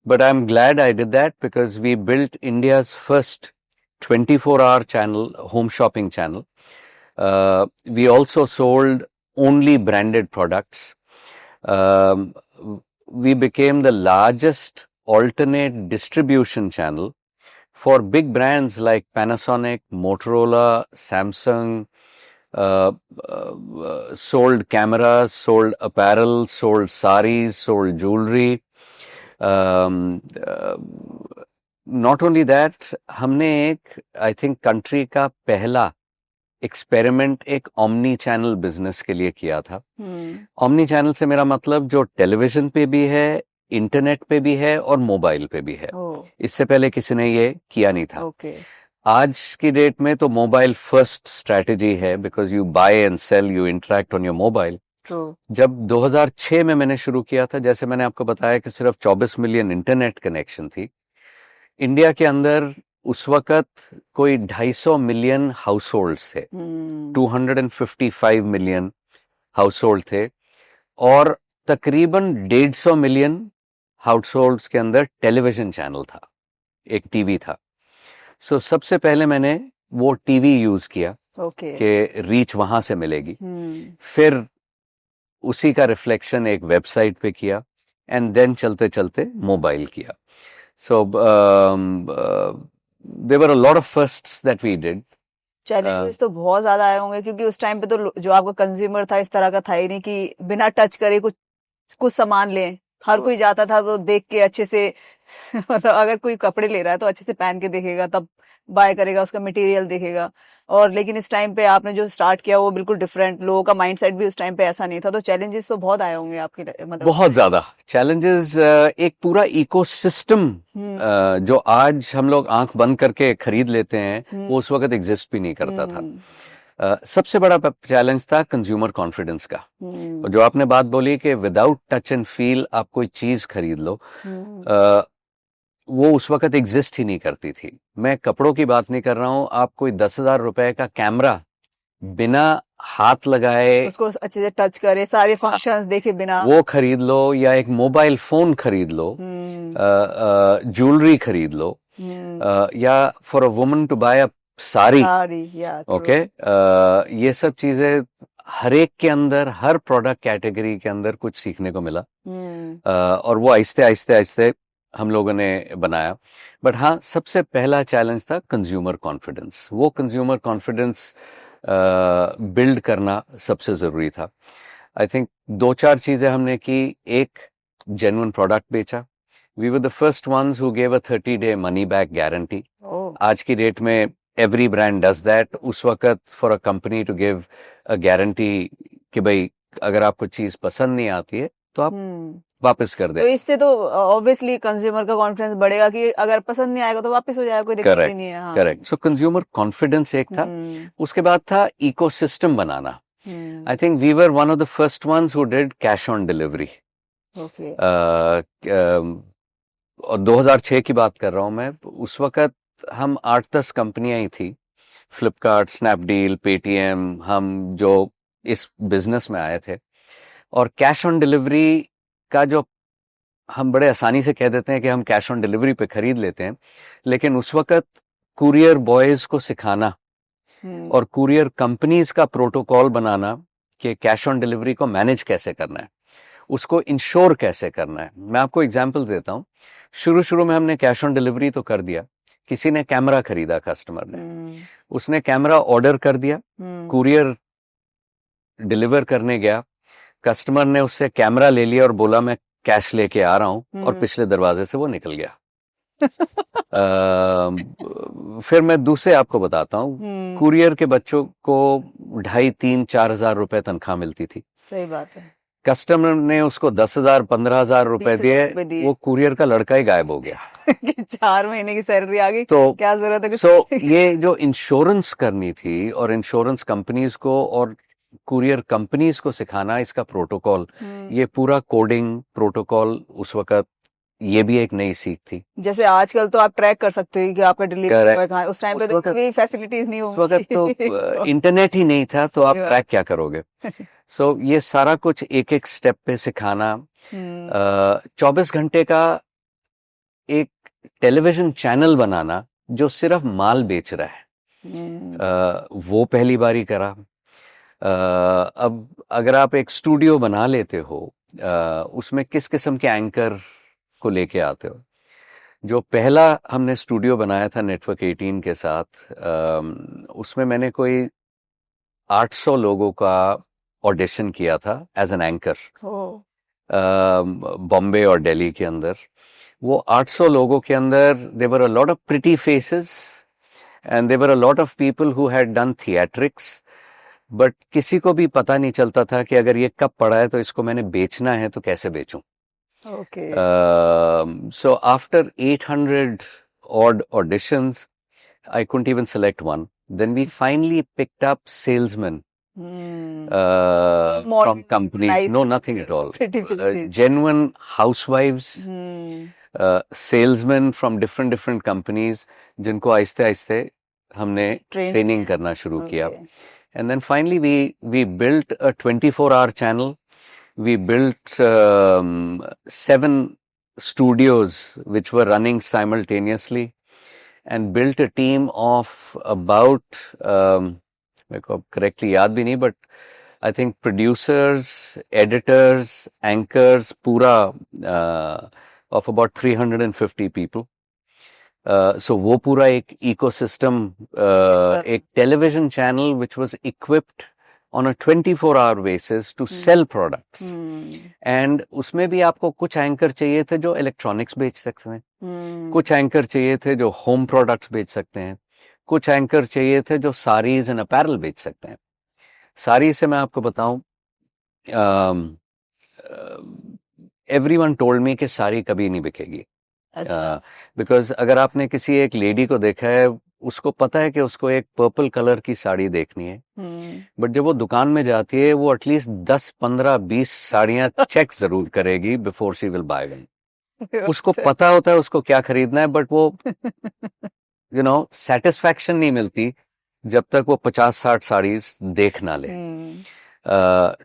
but I'm glad I did that because we built India's first 24-hour channel, home shopping channel. We also sold only branded products. We became the largest alternate distribution channel for big brands like Panasonic, Motorola, Samsung. Sold cameras, sold apparel, sold sarees, sold jewelry. Not only that, हमने एक आई थिंक कंट्री का पहला एक्सपेरिमेंट एक ओमनी चैनल बिजनेस के लिए किया था। ओमनी चैनल से मेरा मतलब जो टेलीविजन पे भी है, इंटरनेट पे भी है और मोबाइल पे भी है। इससे पहले किसी ने ये किया नहीं था। आज की डेट में तो मोबाइल फर्स्ट स्ट्रैटेजी है, because you buy and sell, you interact on your mobile. जब 2006 में मैंने शुरू किया था, जैसे मैंने आपको बताया कि सिर्फ 24 मिलियन इंटरनेट कनेक्शन थी इंडिया के अंदर। उस वक्त कोई 250 मिलियन हाउस होल्ड्स थे, 255 मिलियन हाउस होल्ड थे, और तकरीबन 150 मिलियन हाउस होल्ड्स के अंदर टेलीविजन चैनल था, एक टीवी था। सो सबसे पहले मैंने वो टीवी यूज किया कि रीच वहां से मिलेगी। फिर उसी का रिफ्लेक्शन एक वेबसाइट पे किया, एंड देन चलते चलते मोबाइल किया। So there were a lot of firsts that we did. Challenges तो बहुत ज्यादा आए होंगे, क्योंकि उस टाइम पे तो जो आपका कंज्यूमर था इस तरह का था ही नहीं कि बिना टच करे कुछ सामान लें। हर कोई जाता था तो देख के अच्छे से मतलब अगर कोई कपड़े ले रहा है तो अच्छे से पहन के देखेगा, तब बाय करेगा, उसका मटेरियल देखेगा। और लेकिन इस टाइम पे आपने जो स्टार्ट किया वो बिल्कुल डिफरेंट, लोगों का माइंडसेट भी उस टाइम पे ऐसा नहीं था। तो चैलेंजेस तो बहुत आए होंगे आपके, मतलब बहुत ज्यादा चैलेंजेस। एक पूरा इकोसिस्टम जो आज हम लोग आंख बंद करके खरीद लेते हैं, वो उस वक्त एग्जिस्ट भी नहीं करता था। सबसे बड़ा चैलेंज था कंज्यूमर कॉन्फिडेंस का। और जो आपने बात बोली कि विदाउट टच एंड फील आप कोई चीज खरीद लो, वो उस वक्त एग्जिस्ट ही नहीं करती थी। मैं कपड़ों की बात नहीं कर रहा हूं, आप कोई 10,000 रुपए का कैमरा बिना हाथ लगाए, उसको अच्छे से टच करे, सारे फंक्शंस देखे बिना, वो खरीद लो, या एक मोबाइल फोन खरीद लो, ज्वेलरी खरीद लो, या for a woman to buy a sari. Okay, ये सब चीजें हर एक के अंदर, हर प्रोडक्ट कैटेगरी के अंदर कुछ सीखने को मिला। और वो आहिस्ते आहिस्ते आहिस्ते हम लोगों ने बनाया। बट हाँ, सबसे पहला चैलेंज था कंज्यूमर कॉन्फिडेंस। वो कंज्यूमर कॉन्फिडेंस बिल्ड करना सबसे जरूरी था। आई थिंक 2-4 चीजें हमने की। एक, जेन्युइन प्रोडक्ट बेचा। We were the first ones who gave a 30-day money back guarantee. आज की डेट में एवरी ब्रांड डज दैट। उस वक्त for a company to give a guarantee कि भाई अगर आपको चीज पसंद नहीं आती है तो आप वापस कर तो दे। इससे तो ऑब्वियसली कंज्यूमर का कॉन्फिडेंस बढ़ेगा कि अगर पसंद नहीं आएगा तो वापस हो जाएगा, कोई दिक्कत ही नहीं है। हाँ। करेक्ट। सो कंज्यूमर कॉन्फिडेंस एक था। उसके बाद था इकोसिस्टम बनाना। I think we were one of the first ones who did cash on delivery. Okay. और 2006 की बात कर रहा हूं मैं। उस वक्त हम 8-10 कंपनियां ही थी, फ्लिपकार्ट, स्नैपडील, पेटीएम, हम जो इस बिजनेस में आए थे। और कैश ऑन डिलीवरी का जो हम बड़े आसानी से कह देते हैं कि हम कैश ऑन डिलीवरी पे खरीद लेते हैं, लेकिन उस वक्त कुरियर बॉयज को सिखाना और कुरियर कंपनीज का प्रोटोकॉल बनाना कि कैश ऑन डिलीवरी को मैनेज कैसे करना है, उसको इंश्योर कैसे करना है। मैं आपको एग्जांपल देता हूं। शुरू शुरू में हमने कैश ऑन डिलीवरी तो कर दिया। किसी ने कैमरा खरीदा, कस्टमर ने, उसने कैमरा ऑर्डर कर दिया, कुरियर डिलीवर करने गया, कस्टमर ने उससे कैमरा ले लिया और बोला मैं कैश लेके आ रहा हूं, और पिछले दरवाजे से वो निकल गया। फिर मैं दूसरे आपको बताता हूँ। कुरियर के बच्चों को 2,500-3,000-4,000 रुपए तनख्वाह मिलती थी। सही बात है। कस्टमर ने उसको 10,000-15,000 रुपए दिए, वो कुरियर का लड़का ही गायब हो गया। 4 महीने की सैलरी आ गई, तो क्या जरूरत है। सो ये जो इंश्योरेंस करनी थी और इंश्योरेंस कंपनीज को और कुरियर कंपनीज को सिखाना इसका प्रोटोकॉल, ये पूरा कोडिंग प्रोटोकॉल उस वक्त ये भी एक नई सीख थी। जैसे आजकल तो आप ट्रैक कर सकते हो कि आपका डिलीवरी बॉय कहाँ है। उस टाइम पे तो कोई फैसिलिटीज नहीं होंगी। उस वक्त तो इंटरनेट ही नहीं था, तो आप ट्रैक क्या करोगे। सो ये सारा कुछ एक एक स्टेप पे सिखाना। 24 घंटे का एक टेलीविजन चैनल बनाना जो सिर्फ माल बेच रहा है, वो पहली बारी करा। अब अगर आप एक स्टूडियो बना लेते हो, उसमें किस किस्म के एंकर को लेके आते हो। जो पहला हमने स्टूडियो बनाया था नेटवर्क 18 के साथ, उसमें मैंने कोई 800 लोगों का ऑडिशन किया था एज एन एंकर, बॉम्बे और दिल्ली के अंदर। वो 800 लोगों के अंदर there were a lot of pretty faces and there were a lot of people who had done theatrics, but किसी को भी पता नहीं चलता था कि अगर ये कब पड़ा है तो इसको मैंने बेचना है तो कैसे बेचूं। Okay. So after 800 odd auditions, I couldn't even select one. Then we finally picked up salesmen from companies. No, nothing at all. Genuine housewives, salesmen from different companies, जिनको आहिस्ते आहिस्ते हमने ट्रेनिंग करना शुरू किया. And then finally we built a 24-hour channel. We built 7 studios which were running simultaneously, and built a team of about, मेरे को correctly याद भी नहीं, but I think producers, editors, anchors, पूरा of about 350 people. So वो पूरा एक ecosystem, एक television channel which was equipped on a 24-hour basis to sell products. And उसमें भी आपको कुछ एंकर चाहिए थे जो इलेक्ट्रॉनिक्स बेच सकते हैं, कुछ एंकर चाहिए थे जो होम प्रोडक्ट्स बेच सकते हैं, कुछ एंकर चाहिए थे जो साड़ीज एंड अपैरल बेच सकते हैं. साड़ी से मैं आपको बताऊं, एवरीवन टोल्ड मी कि साड़ी कभी नहीं बिकेगी, बिकॉज अगर आपने किसी एक लेडी को देखा है, उसको पता है कि उसको एक पर्पल कलर की साड़ी देखनी है, बट जब वो दुकान में जाती है वो एटलीस्ट 10, 15, 20 साड़ियां चेक जरूर करेगी before she will by one. उसको पता होता है उसको क्या खरीदना है, बट वो सेटिस्फैक्शन नहीं मिलती जब तक वो 50-60 साड़ीज देख ना ले.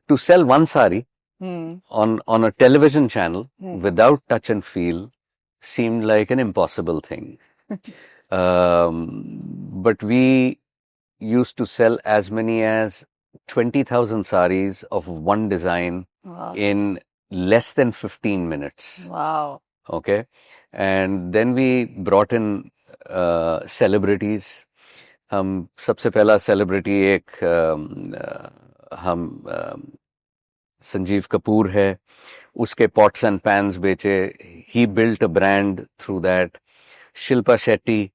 To sell one sari on a television channel without touch and feel seemed like an impossible thing. But we used to sell as many as 20,000 sarees of one design in less than 15 minutes. Wow. Okay. And then we brought in celebrities. हम सबसे पहला celebrity एक हम संजीव कपूर है, उसके पॉट्स एंड पैन्स बेचे. He built a brand through that. Shilpa Shetty,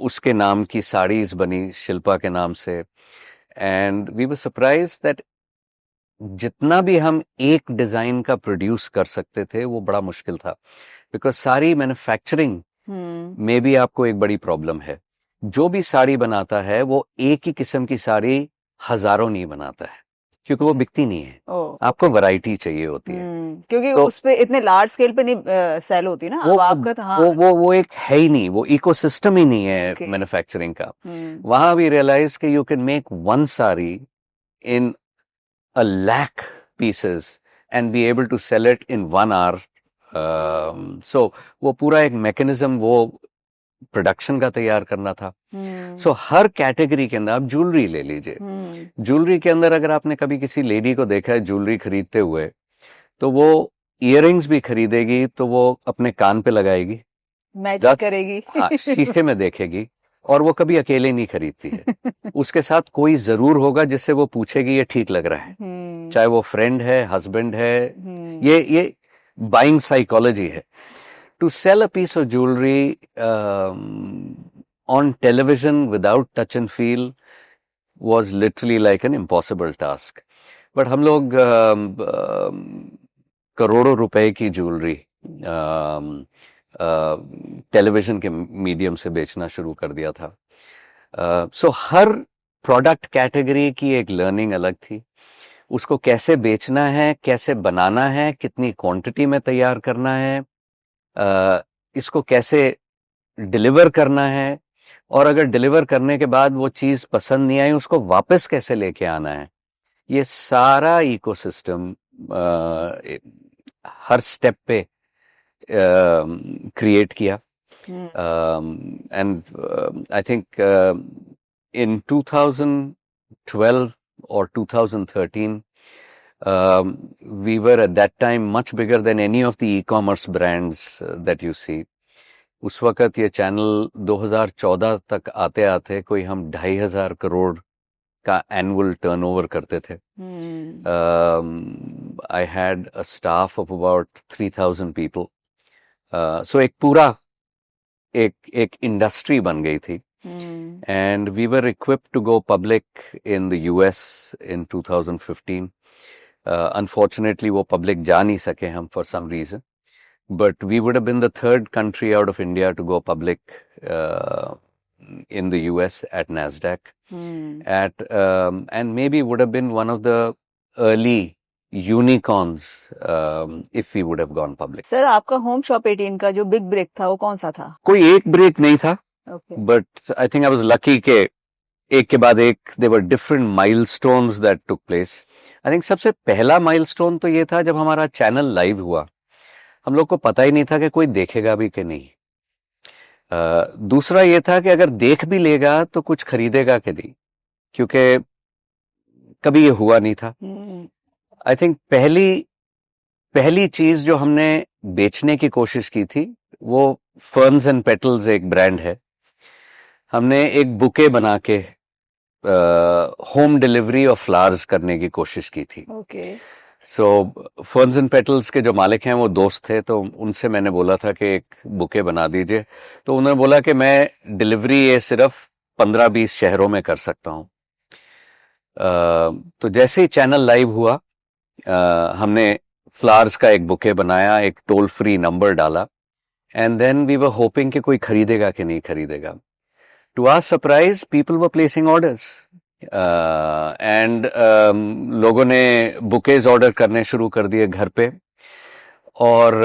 उसके नाम की साड़ीज बनी शिल्पा के नाम से. And we were surprised that जितना भी हम एक डिजाइन का प्रोड्यूस कर सकते थे वो बड़ा मुश्किल था, बिकॉज सारी मैन्युफैक्चरिंग में भी आपको एक बड़ी प्रॉब्लम है। जो भी साड़ी बनाता है वो एक ही किस्म की साड़ी हजारों नहीं बनाता है, क्योंकि वो बिकती नहीं है। आपको वैरायटी चाहिए होती है, क्योंकि तो उस पे इतने लार्ज स्केल पे नहीं सेल होती ना। वो अब आपका तो हाँ, वो एक है ही नहीं, वो इकोसिस्टम ही नहीं है मैन्युफैक्चरिंग का। वहां भी रियलाइज कि you can make one sari in a lakh pieces and be able to sell it in 1 hour. So वो पूरा एक मैकेनिज्म वो प्रोडक्शन का तैयार करना था। सो हर कैटेगरी के अंदर, आप ज्वेलरी ले लीजिए, ज्वेलरी के अंदर अगर आपने कभी किसी लेडी को देखा है ज्वेलरी खरीदते हुए, तो वो इयररिंग्स भी खरीदेगी तो वो अपने कान पे लगाएगी, मैचिंग करेगी, हाँ, शीशे में देखेगी, और वो कभी अकेले नहीं खरीदती है। उसके साथ कोई जरूर होगा जिससे वो पूछेगी ये ठीक लग रहा है, चाहे वो फ्रेंड है, हस्बैंड है। ये बाइंग साइकोलॉजी है। To sell a piece of jewellery on television without touch and feel was literally like an impossible task. But हम लोग करोड़ों रुपए की ज्वेलरी टेलीविजन के मीडियम से बेचना शुरू कर दिया था। सो हर प्रोडक्ट कैटेगरी की एक लर्निंग अलग थी। उसको कैसे बेचना है, कैसे बनाना है, कितनी क्वांटिटी में तैयार करना है, इसको कैसे डिलीवर करना है, और अगर डिलीवर करने के बाद वो चीज पसंद नहीं आई उसको वापस कैसे लेके आना है। ये सारा इकोसिस्टम हर स्टेप पे क्रिएट किया। And I think in 2012 or 2013 we were at that time much bigger than any of the e-commerce brands that you see. उस वक्त ये चैनल 2014 तक आते आते कोई हम 2,500 करोड़ का एनुअल टर्नओवर करते थे। I had a staff of about 3,000 people. So एक पूरा एक इंडस्ट्री बन गई थी। And we were equipped to go public in the US in 2015। Unfortunately वो पब्लिक जा नहीं सके हम for some reason, but we would have been the third country out of India to go public in the US at NASDAQ. And maybe would have been one of the early unicorns if we would have gone public. Sir, आपका होम शॉप 18 का जो बिग ब्रेक था वो कौन सा था? कोई एक ब्रेक नहीं था, but I think I was lucky के एक के बाद एक there were different milestones that took place. I think सबसे पहला milestone तो ये था जब हमारा चैनल लाइव हुआ। हम लोग को पता ही नहीं था कि कोई देखेगा भी कि नहीं। दूसरा ये था कि अगर देख भी लेगा तो कुछ खरीदेगा कि नहीं, क्योंकि कभी ये हुआ नहीं था। आई थिंक पहली चीज जो हमने बेचने की कोशिश की थी वो फर्न्स एंड पेटल्स एक ब्रांड है। हमने एक बुके बना के होम डिलीवरी ऑफ फ्लावर्स करने की कोशिश की थी। सो फर्न्स एंड पेटल्स के जो मालिक हैं वो दोस्त थे, तो उनसे मैंने बोला था कि एक बुके बना दीजिए। तो उन्होंने बोला कि मैं डिलीवरी ये सिर्फ 15-20 शहरों में कर सकता हूँ। तो जैसे ही चैनल लाइव हुआ हमने फ्लावर्स का एक बुके बनाया, एक टोल फ्री नंबर डाला, and then we were hoping कि कोई खरीदेगा कि नहीं खरीदेगा। To our surprise people were placing orders and लोगों ने बुकेज ऑर्डर करने शुरू कर दिए घर पे। और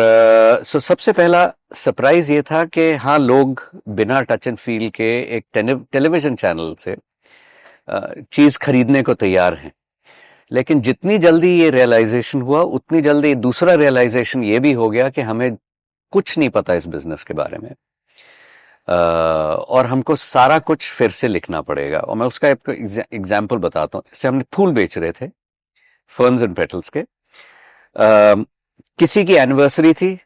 सो सबसे पहला सरप्राइज ये था कि हाँ, लोग बिना टच एंड फील के एक टेलीविजन चैनल से चीज खरीदने को तैयार हैं। लेकिन जितनी जल्दी ये रियलाइजेशन हुआ उतनी जल्दी दूसरा रियलाइजेशन ये भी हो गया कि हमें कुछ नहीं पता इस बिजनेस के बारे में, और हमको सारा कुछ फिर से लिखना पड़ेगा। और मैं उसका एक एग्जाम्पल बताता हूँ। जैसे हमने फूल बेच रहे थे, फर्न्स एंड पेटल्स के, किसी की एनिवर्सरी थी,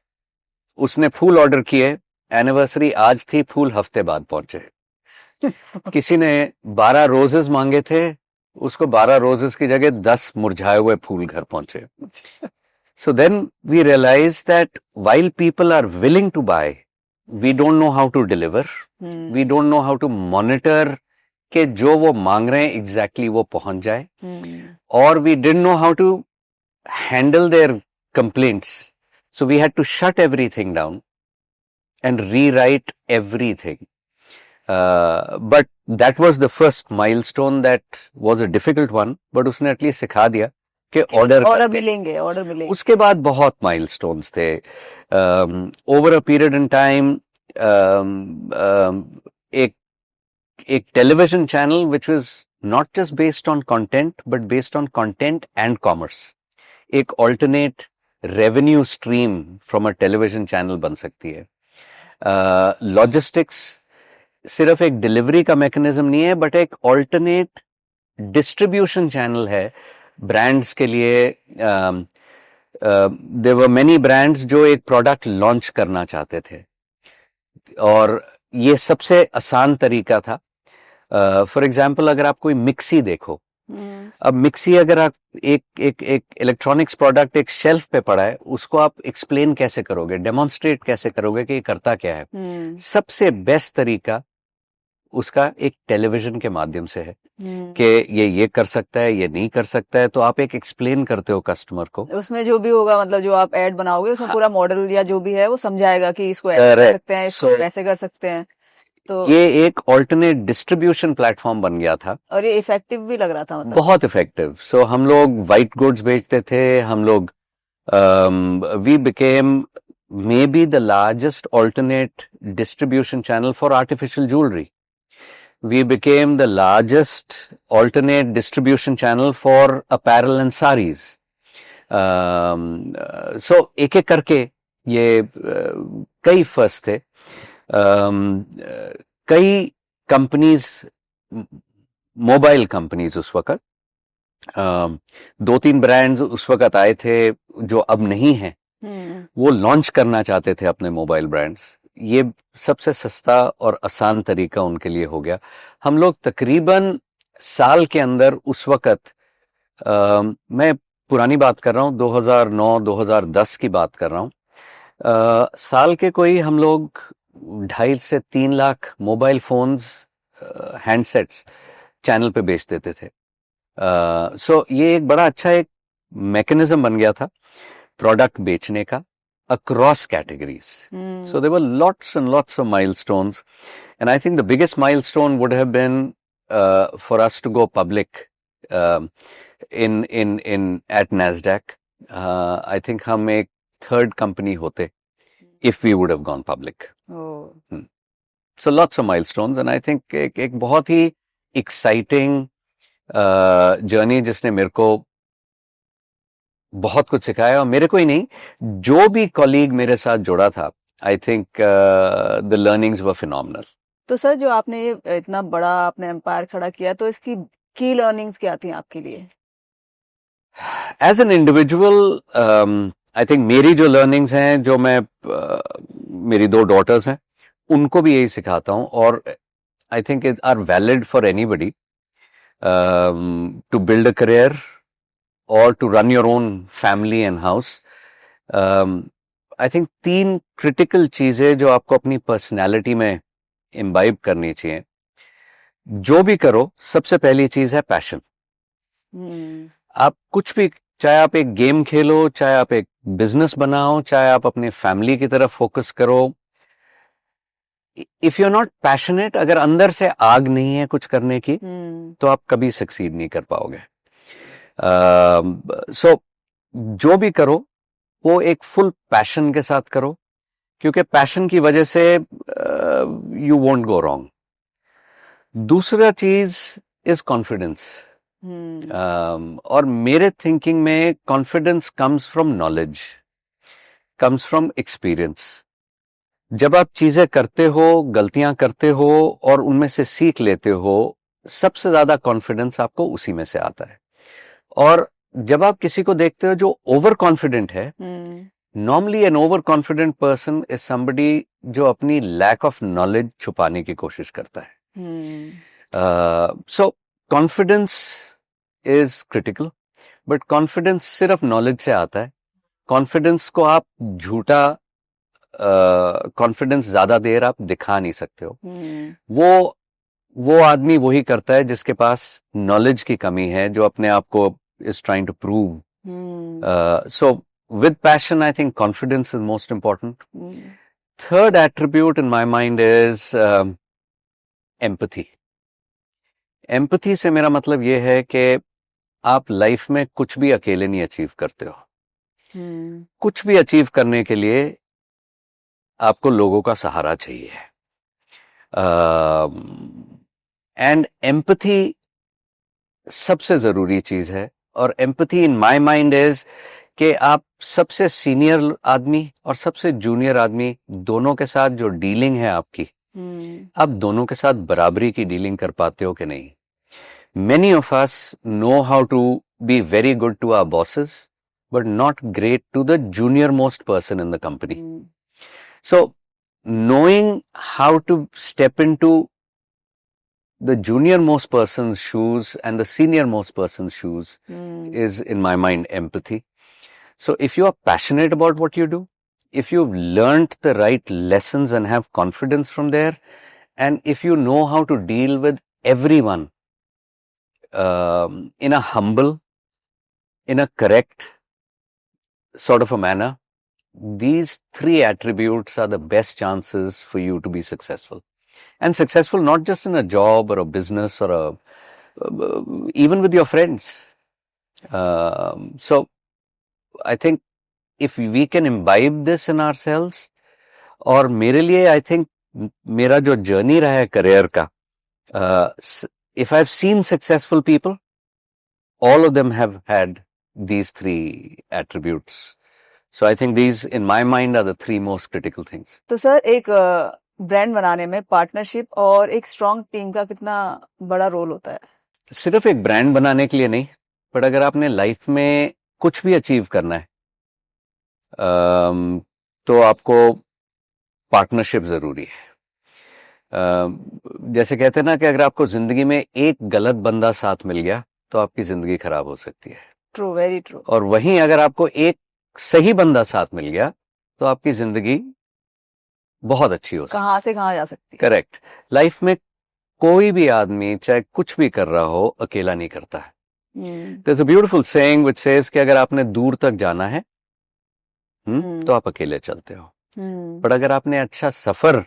उसने फूल ऑर्डर किए, एनिवर्सरी आज थी, फूल हफ्ते बाद पहुंचे। किसी ने 12 रोजेस मांगे थे, उसको 12 रोजेस की जगह 10 मुरझाए हुए फूल घर पहुंचे। So then we realized that while people are willing to buy, we don't know how to deliver. We don't know how to monitor कि जो वो मांग रहे हैं एग्जैक्टली वो पहुंच जाए, और we didn't know how to handle their complaints, so we had to shut everything down and rewrite everything. But that was the first milestone that was a difficult one, but उसने at least सिखा दिया कि ऑर्डर मिलेंगे. उसके बाद बहुत माइलस्टोन्स थे. Over a period in time एक television channel which was not just based on content but based on content and commerce, एक alternate revenue stream from a television channel बन सकती है. लॉजिस्टिक्स सिर्फ एक डिलीवरी का मैकेनिज्म नहीं है, बट एक ऑल्टरनेट डिस्ट्रीब्यूशन चैनल है ब्रांड्स के लिए. देयर वर मेनी ब्रांड्स जो एक प्रोडक्ट लॉन्च करना चाहते थे, और ये सबसे आसान तरीका था. फॉर एग्जाम्पल, अगर आप कोई मिक्सी देखो, अब मिक्सी अगर आप एक इलेक्ट्रॉनिक्स प्रोडक्ट एक शेल्फ पे पड़ा है, उसको आप एक्सप्लेन कैसे करोगे, डेमोन्स्ट्रेट कैसे करोगे कि ये करता क्या है? सबसे बेस्ट तरीका उसका एक टेलीविजन के माध्यम से है कि ये कर सकता है, ये नहीं कर सकता है, तो आप एक एक्सप्लेन करते हो कस्टमर को. उसमें जो भी होगा, मतलब जो आप ऐड बनाओगे उसमें पूरा मॉडल या जो भी है वो समझाएगा कि इसको ऐसे कर सकते हैं, इसको ऐसे कर सकते हैं. तो ये एक ऑल्टरनेट डिस्ट्रीब्यूशन प्लेटफॉर्म बन गया था, और ये इफेक्टिव भी लग रहा था, मतलब बहुत इफेक्टिव. सो हम लोग व्हाइट गुड्स बेचते थे, हम लोग we became maybe the largest alternate distribution channel for artificial jewellery. We became the largest alternate distribution channel for apparel and sarees. So एक एक करके ये कई फर्स्ट थे. कई कंपनीज, मोबाइल कंपनीज उस वक्त, दो तीन ब्रांड्स उस वक्त आए थे जो अब नहीं हैं, वो लॉन्च करना चाहते थे अपने मोबाइल ब्रांड्स. ये सबसे सस्ता और आसान तरीका उनके लिए हो गया. हम लोग तकरीबन साल के अंदर उस वक्त, मैं पुरानी बात कर रहा हूँ, 2009-2010 की बात कर रहा हूँ, साल के कोई हम लोग 2.5 से 3 lakh mobile phones, handsets channel पे बेच देते थे. सो ये एक बड़ा अच्छा एक मैकेनिज्म बन गया था प्रोडक्ट बेचने का across categories. So there were lots and lots of milestones, and I think the biggest milestone would have been for us to go public in at Nasdaq. I think हम एक third company होते if we would have gone public. So lots of milestones, and I think एक बहुत ही exciting journey जिसने मेरे को बहुत कुछ सिखाया, और मेरे को ही नहीं, जो भी कॉलीग मेरे साथ जुड़ा था, I think the learnings were phenomenal. तो सर, जो आपने ये इतना बड़ा आपने एम्पायर खड़ा किया, तो इसकी की लर्निंग्स क्या थी आपके लिए? As an individual, I think मेरी जो लर्निंग्स हैं, जो मैं मेरी 2 डॉटर्स हैं, उनको भी यही सिखाता हूं, और I think it are valid for anybody to build a career or to run your own family and house. I think 3 critical चीजें जो आपको अपनी पर्सनैलिटी में इम्बाइब करनी चाहिए. जो भी करो, सबसे पहली चीज है पैशन. आप कुछ भी, चाहे आप एक गेम खेलो, चाहे आप एक बिजनेस बनाओ, चाहे आप अपने फैमिली की तरफ फोकस करो, if you are not passionate, अगर अंदर से आग नहीं है कुछ करने की, तो आप कभी सक्सीड नहीं कर पाओगे. सो जो भी करो वो एक फुल पैशन के साथ करो, क्योंकि पैशन की वजह से यू वोंट गो रॉन्ग. दूसरा चीज इज कॉन्फिडेंस. और मेरे थिंकिंग में confidence comes from knowledge, comes from experience. जब आप चीजें करते हो, गलतियां करते हो और उनमें से सीख लेते हो, सबसे ज्यादा कॉन्फिडेंस आपको उसी में से आता है. और जब आप किसी को देखते हो जो ओवर कॉन्फिडेंट है, normally an over confident person is somebody जो अपनी लैक ऑफ नॉलेज छुपाने की कोशिश करता है. सो confidence is critical, but confidence सिर्फ नॉलेज से आता है. कॉन्फिडेंस को आप झूठा कॉन्फिडेंस ज्यादा देर आप दिखा नहीं सकते हो. वो वो आदमी वही करता है जिसके पास नॉलेज की कमी है, जो अपने आप को is trying to prove. So with passion, I think confidence is most important. Third attribute in my mind is empathy. Empathy से मेरा मतलब ये है कि आप लाइफ में कुछ भी अकेले नहीं अचीव करते हो. कुछ भी अचीव करने के लिए आपको लोगों का सहारा चाहिए. एंड एम्पथी सबसे जरूरी चीज है. और empathy in my mind is कि आप सबसे सीनियर आदमी और सबसे जूनियर आदमी दोनों के साथ जो डीलिंग है आपकी, आप दोनों के साथ बराबरी की डीलिंग कर पाते हो कि नहीं. Many of us know how to be very good to our bosses but not great to the junior most person in the company. So knowing how to step into the junior most person's shoes and the senior most person's shoes is, in my mind, empathy. So if you are passionate about what you do, if you've learned the right lessons and have confidence from there, and if you know how to deal with everyone in a humble, in a correct sort of a manner, these three attributes are the best chances for you to be successful. And successful not just in a job or a business or even with your friends. So I think if we can imbibe this in ourselves, और मेरे लिए I think मेरा जो journey रहा है career का, if I've seen successful people, all of them have had these three attributes. So I think these, in my mind, are the three most critical things. तो सर एक ब्रांड बनाने में पार्टनरशिप और एक स्ट्रॉन्ग टीम का कितना बड़ा रोल होता है? सिर्फ एक ब्रांड बनाने के लिए नहीं, पर अगर आपने लाइफ में कुछ भी अचीव करना है तो आपको पार्टनरशिप जरूरी है. जैसे कहते हैं ना कि अगर आपको जिंदगी में एक गलत बंदा साथ मिल गया तो आपकी जिंदगी खराब हो सकती है. True, very true. और वहीं अगर आपको एक सही बंदा साथ मिल गया तो आपकी जिंदगी बहुत अच्छी हो सकती है. कहां से कहां जा सकती है. करेक्ट. लाइफ में कोई भी आदमी चाहे कुछ भी कर रहा हो अकेला नहीं करता है. There's a beautiful saying which says कि अगर आपने दूर तक जाना है तो आप अकेले चलते हो, पर अगर आपने अच्छा सफर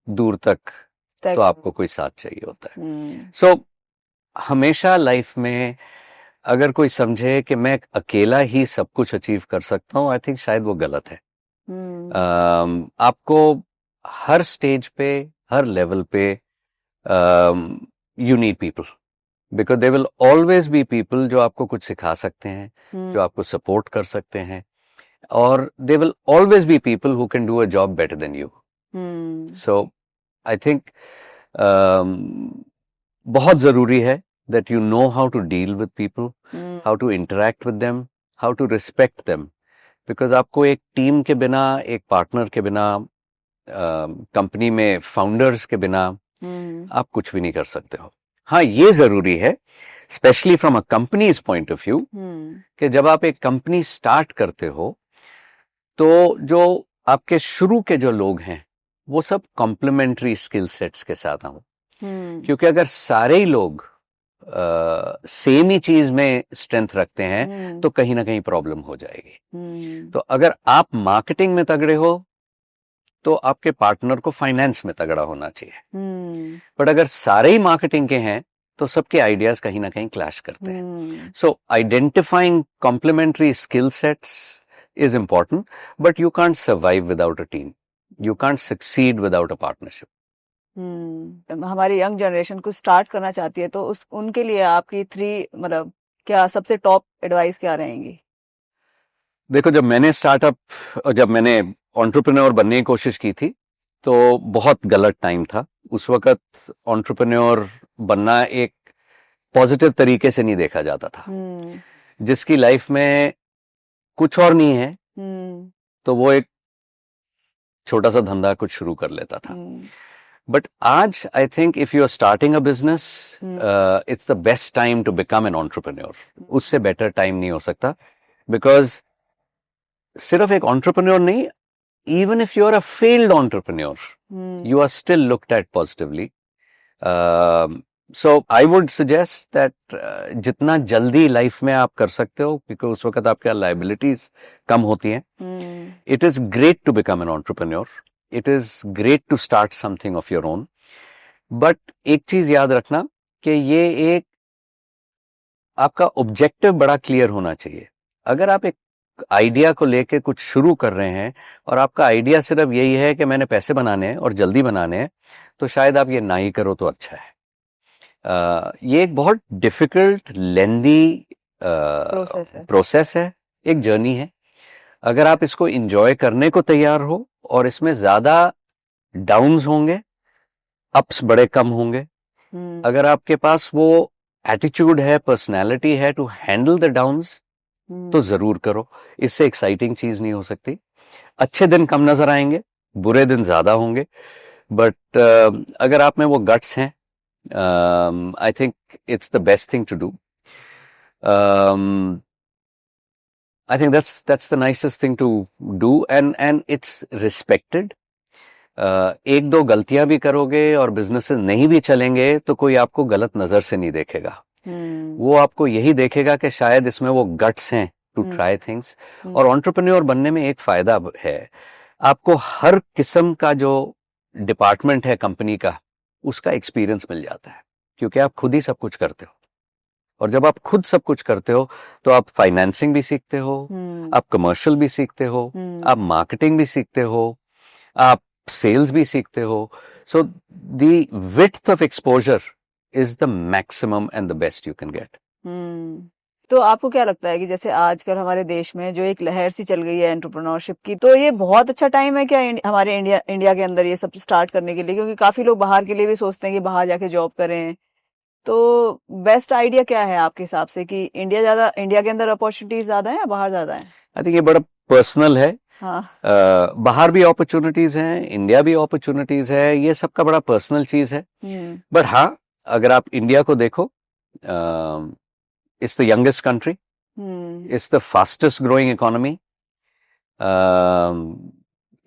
दूर तक तो आपको कोई साथ चाहिए होता है. सो हमेशा लाइफ में अगर कोई समझे कि मैं अकेला ही सब कुछ अचीव कर सकता हूं, आई थिंक शायद वो गलत है. आपको हर स्टेज पे, हर लेवल पे you need people, because they will always be people जो आपको कुछ सिखा सकते हैं, जो आपको सपोर्ट कर सकते हैं, और they will always be people who can do a job better than you. So I think बहुत जरूरी है that you know how to deal with people, how to interact with them, how to respect them, because आपको एक टीम के बिना, एक पार्टनर के बिना, कंपनी में फाउंडर्स के बिना आप कुछ भी नहीं कर सकते हो. हाँ, ये जरूरी है specially from a companies point of view कि जब आप एक कंपनी स्टार्ट करते हो तो जो आपके शुरू के जो लोग हैं वो सब कॉम्प्लीमेंट्री स्किल सेट्स के साथ हों. क्योंकि अगर सारे ही लोग सेम ही चीज में स्ट्रेंथ रखते हैं तो कहीं ना कहीं प्रॉब्लम हो जाएगी. तो अगर आप मार्केटिंग में तगड़े हो तो आपके पार्टनर को फाइनेंस में तगड़ा होना चाहिए. बट अगर सारे ही मार्केटिंग के हैं तो सबके आइडियाज कहीं ना कहीं क्लैश करते हैं. So identifying complementary skill sets is important, but you can't survive without a team, you can't succeed without a partnership. हमारी यंग जनरेशन को स्टार्ट करना चाहती है तो उनके लिए आपकी मतलब क्या सबसे टॉप एडवाइस क्या रहेंगी? देखो, जब मैंने एंटरप्रेन्योर बनने की कोशिश की थी तो बहुत गलत टाइम था. उस वक्त एंटरप्रेन्योर बनना एक पॉजिटिव तरीके से नहीं देखा जाता था. जिसकी लाइफ में कुछ और नहीं है तो वो एक छोटा सा धंधा कुछ शुरू कर लेता था. But आज I think if you are starting a business, it's the best time to become an entrepreneur. उससे better time नहीं हो सकता, because सिर्फ एक entrepreneur नहीं, even if you are a failed entrepreneur, you are still looked at positively. So I would suggest that जितना जल्दी लाइफ में आप कर सकते हो, क्योंकि उस वक्त आपके लाइबिलिटीज कम होती हैं. It is great to become an entrepreneur. It is great to start something of your own. But एक चीज याद रखना कि ये एक आपका ऑब्जेक्टिव बड़ा क्लियर होना चाहिए. अगर आप एक आइडिया को लेके कुछ शुरू कर रहे हैं और आपका आइडिया सिर्फ यही है कि मैंने पैसे बनाने हैं और जल्दी बनाने हैं, तो शायद आप ये ना ही करो तो अच्छा है. ये एक बहुत डिफिकल्ट लेंदी प्रोसेस है, एक जर्नी है. अगर आप इसको एंजॉय करने को तैयार हो और इसमें ज्यादा डाउन्स होंगे, अप्स बड़े कम होंगे. अगर आपके पास वो एटीट्यूड है, पर्सनालिटी है टू हैंडल द डाउन्स, तो जरूर करो. इससे एक्साइटिंग चीज नहीं हो सकती. अच्छे दिन कम नजर आएंगे, बुरे दिन ज्यादा होंगे, बट अगर आप में वो गट्स हैं, I think it's the best thing to do. I think that's the nicest thing to do, and it's respected. एक दो गलतियां भी करोगे और बिजनेसेस नहीं भी चलेंगे तो कोई आपको गलत नजर से नहीं देखेगा. वो आपको यही देखेगा कि शायद इसमें वो गट्स हैं टू ट्राई थिंग्स. और एंटरप्रेन्योर बनने में एक फायदा है, आपको हर किस्म का जो डिपार्टमेंट है कंपनी का, उसका एक्सपीरियंस मिल जाता है, क्योंकि आप खुद ही सब कुछ करते हो. और जब आप खुद सब कुछ करते हो तो आप फाइनेंसिंग भी सीखते हो, आप कमर्शियल भी सीखते हो, आप मार्केटिंग भी सीखते हो, आप सेल्स भी सीखते हो. So the width of exposure is the maximum and the best you can get. तो आपको क्या लगता है कि जैसे आजकल हमारे देश में जो एक लहर सी चल गई है एंटरप्रेन्योरशिप की, तो ये बहुत अच्छा टाइम है क्या हमारे इंडिया के अंदर ये सब स्टार्ट करने के लिए? क्योंकि काफी लोग बाहर के लिए भी सोचते हैं कि बाहर जाके जॉब करें. तो बेस्ट आइडिया क्या है आपके हिसाब से कि इंडिया के अंदर अपॉर्चुनिटीज ज्यादा है या बाहर ज्यादा है? आई थिंक ये बड़ा पर्सनल है. हाँ. बाहर भी अपॉर्चुनिटीज हैं, इंडिया भी अपॉर्चुनिटीज है, ये सबका बड़ा पर्सनल चीज है. बट हाँ, अगर आप इंडिया को देखो, it's the youngest country, it's the fastest growing economy.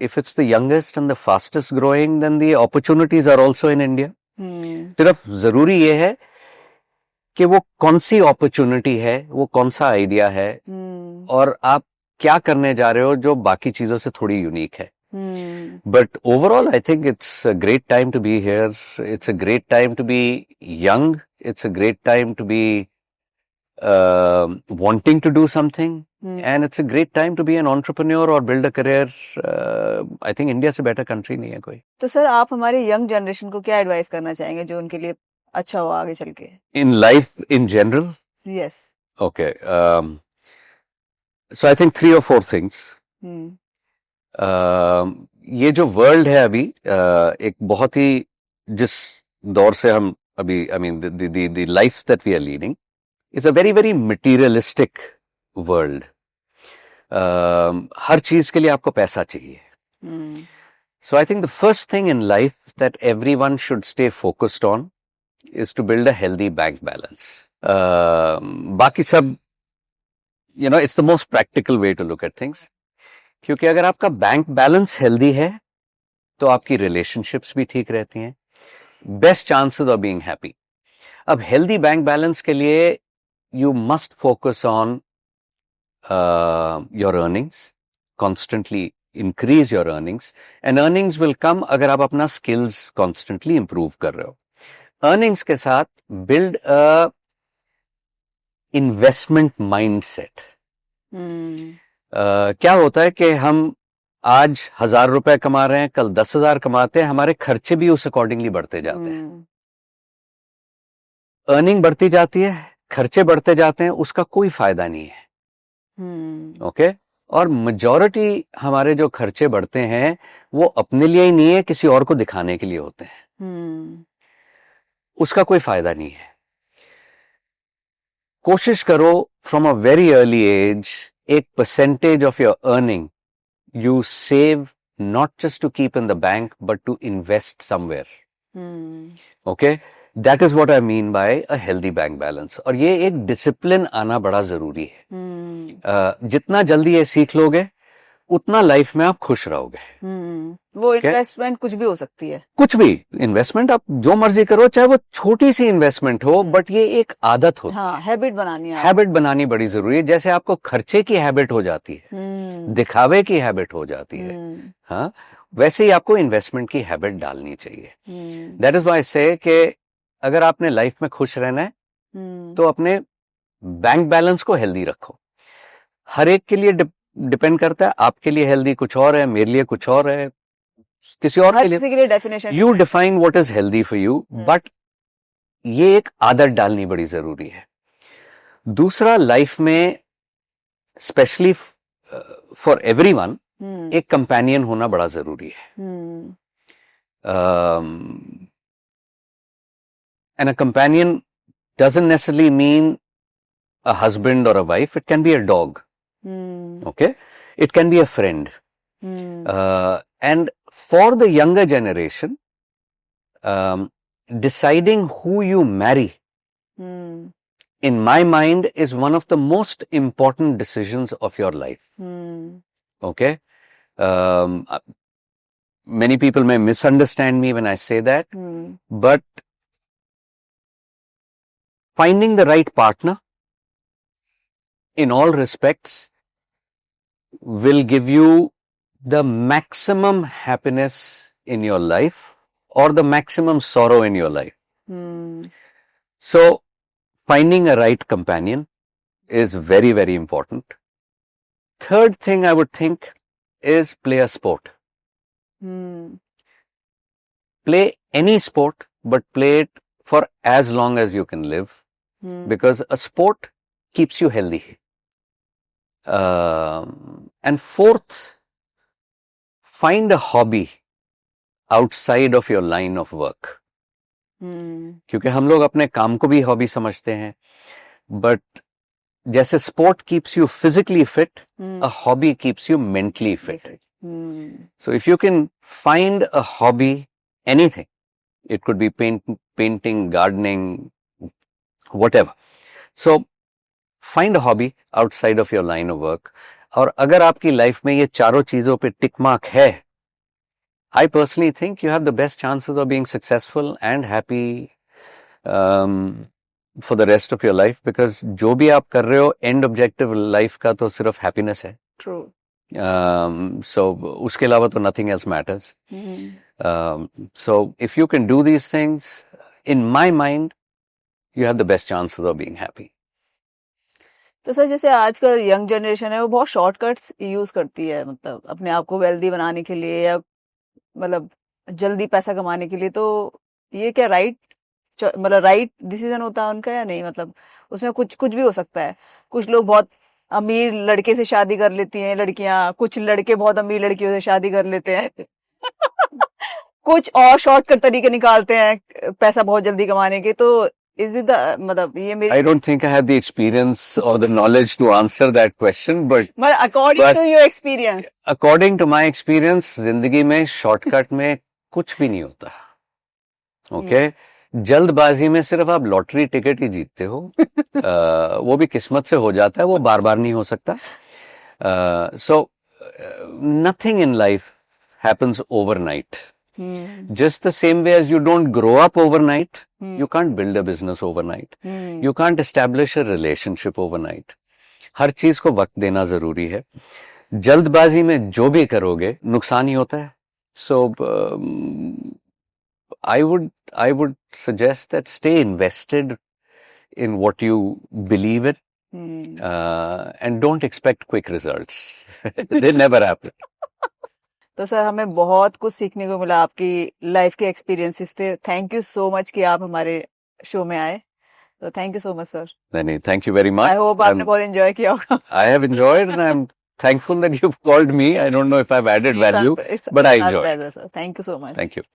If it's the youngest and the fastest growing, then the opportunities are also in India. सिर्फ जरूरी ये है कि वो कौन सी अपॉर्चुनिटी है, वो कौन सा आइडिया है, और आप क्या करने जा रहे हो जो बाकी चीजों से थोड़ी यूनिक है. But overall I think it's a great time to be here. It's a great time to be young. It's a great time to be wanting to do something, and it's a great time to be an entrepreneur or build a career. I think India से better country नहीं है कोई. तो सर, आप हमारे यंग जनरेशन को क्या एडवाइस करना चाहेंगे जो उनके लिए अच्छा हो आगे चल के? In life in general? Yes. Okay. So I think 3 or 4 things. ये जो वर्ल्ड है अभी, एक बहुत ही जिस दौर से हम अभी, I mean the life that we are leading is a very very materialistic world. हर चीज के लिए आपको पैसा चाहिए. So I think the first thing in life that everyone should stay focused on is to build a healthy bank balance. बाकी सब, you know, it's the most practical way to look at things. क्योंकि अगर आपका बैंक बैलेंस हेल्दी है तो आपकी रिलेशनशिप्स भी ठीक रहती हैं. Best chances of being happy. अब हेल्दी बैंक बैलेंस के लिए you must focus on your earnings, constantly increase your earnings, and earnings will come अगर आप अपना skills constantly improve कर रहे हो. Earnings के साथ build a investment mindset. क्या होता है कि हम आज 1,000 रुपए कमा रहे हैं, कल 10,000 कमाते हैं, हमारे खर्चे भी उस अकॉर्डिंगली बढ़ते जाते हैं. अर्निंग बढ़ती जाती है, खर्चे बढ़ते जाते हैं, उसका कोई फायदा नहीं है. ओके. और मेजॉरिटी हमारे जो खर्चे बढ़ते हैं वो अपने लिए ही नहीं है, किसी और को दिखाने के लिए होते हैं. उसका कोई फायदा नहीं है. कोशिश करो from a very early age, एक percentage of your earning you save, not just to keep in the bank but to invest somewhere. Okay. That is what I mean by a healthy bank balance. और ये एक डिसिप्लिन आना बड़ा जरूरी है. जितना जल्दी ये सीख लोगे उतना लाइफ में आप खुश रहोगे। वो इन्वेस्टमेंट कुछ भी हो सकती है, कुछ भी इन्वेस्टमेंट आप जो मर्जी करो, चाहे वो छोटी सी इन्वेस्टमेंट हो, बट ये एक आदत होती है। हैबिट बनानी है, हैबिट बनानी बड़ी जरूरी है। जैसे आपको खर्चे की हैबिट हो जाती है, दिखावे की हैबिट हो जाती है, हाँ, वैसे ही आपको इन्वेस्टमेंट की हैबिट डालनी चाहिए। दैट इज व्हाई से कि अगर आपने लाइफ में खुश रहना है तो अपने बैंक बैलेंस को हेल्दी रखो। हर एक के लिए डिपेंड करता है, आपके लिए हेल्दी कुछ और है, मेरे लिए कुछ और है, किसी और के लिए definition, you define what is healthy for you, but ये एक आदत डालनी बड़ी जरूरी है। दूसरा, लाइफ में स्पेशली फॉर एवरीवन एक कंपेनियन होना बड़ा जरूरी है। And a companion doesn't necessarily mean a husband or a wife. It can be a dog. Okay? It can be a friend. And for the younger generation, deciding who you marry, in my mind, is one of the most important decisions of your life. Okay? Many people may misunderstand me when I say that, but finding the right partner in all respects will give you the maximum happiness in your life or the maximum sorrow in your life. So finding a right companion is very, very important. Third thing I would think is play a sport. Play any sport, but play it for as long as you can live. Because a sport keeps you healthy. And fourth, find a hobby outside of your line of work. क्योंकि हम लोग अपने काम को भी हॉबी समझते हैं, बट जैसे sport keeps you physically fit, a hobby keeps you mentally fit. So if you can find a hobby, anything, it could be painting, gardening, whatever. So find a hobby outside of your line of work. और अगर आपकी लाइफ में ये चारों चीजों पे टिक मार्क है, I personally think you have the best chances of being successful and happy for the rest of your life, because जो भी आप कर रहे हो, end objective life का तो सिर्फ happiness है. True. So उसके अलावा तो nothing else matters. So if you can do these things, in my mind, you have the best chances of being happy. तो सर, जैसे आजकल यंग जनरेशन है, वो बहुत शॉर्टकट्स यूज करती है, मतलब अपने आप को वेल्दी बनाने के लिए या मतलब जल्दी पैसा कमाने के लिए, तो ये क्या राइट डिसीजन होता है उनका या नहीं? मतलब उसमें कुछ भी हो सकता है। कुछ लोग बहुत अमीर लड़के से शादी कर लेती हैं लड़कियां, कुछ लड़के बहुत अमीर लड़कियों से शादी कर लेते हैं कुछ और शॉर्टकट तरीके निकालते हैं पैसा बहुत जल्दी कमाने के। तो is it the मतलब ये मेरी, I don't think I have the experience or the knowledge to answer that question, but according to your experience, according to my experience, जिंदगी में शॉर्टकट में कुछ भी नहीं होता. ओके, जल्दबाजी में सिर्फ आप लॉटरी टिकट ही जीतते हो. वो भी किस्मत से हो जाता है, वो बार बार नहीं हो सकता. So nothing in life happens overnight. Just the same way as you don't grow up overnight, you can't build a business overnight. You can't establish a relationship overnight. हर चीज को वक्त देना जरूरी है. जल्दबाजी में जो भी करोगे नुकसान ही होता है. So I would suggest that stay invested in what you believe in, and don't expect quick results. They never happen. तो सर, हमें बहुत कुछ सीखने को मिला आपकी लाइफ के एक्सपीरियंसेस थे. थैंक यू सो मच कि आप हमारे शो में आए. तो thank you so much sir. नहीं, thank you very much. I hope आपने बहुत एंजॉय किया होगा. I have enjoyed and I am thankful that you've called me. I don't know if I've added value, but I enjoyed. Thank you so much. Thank you.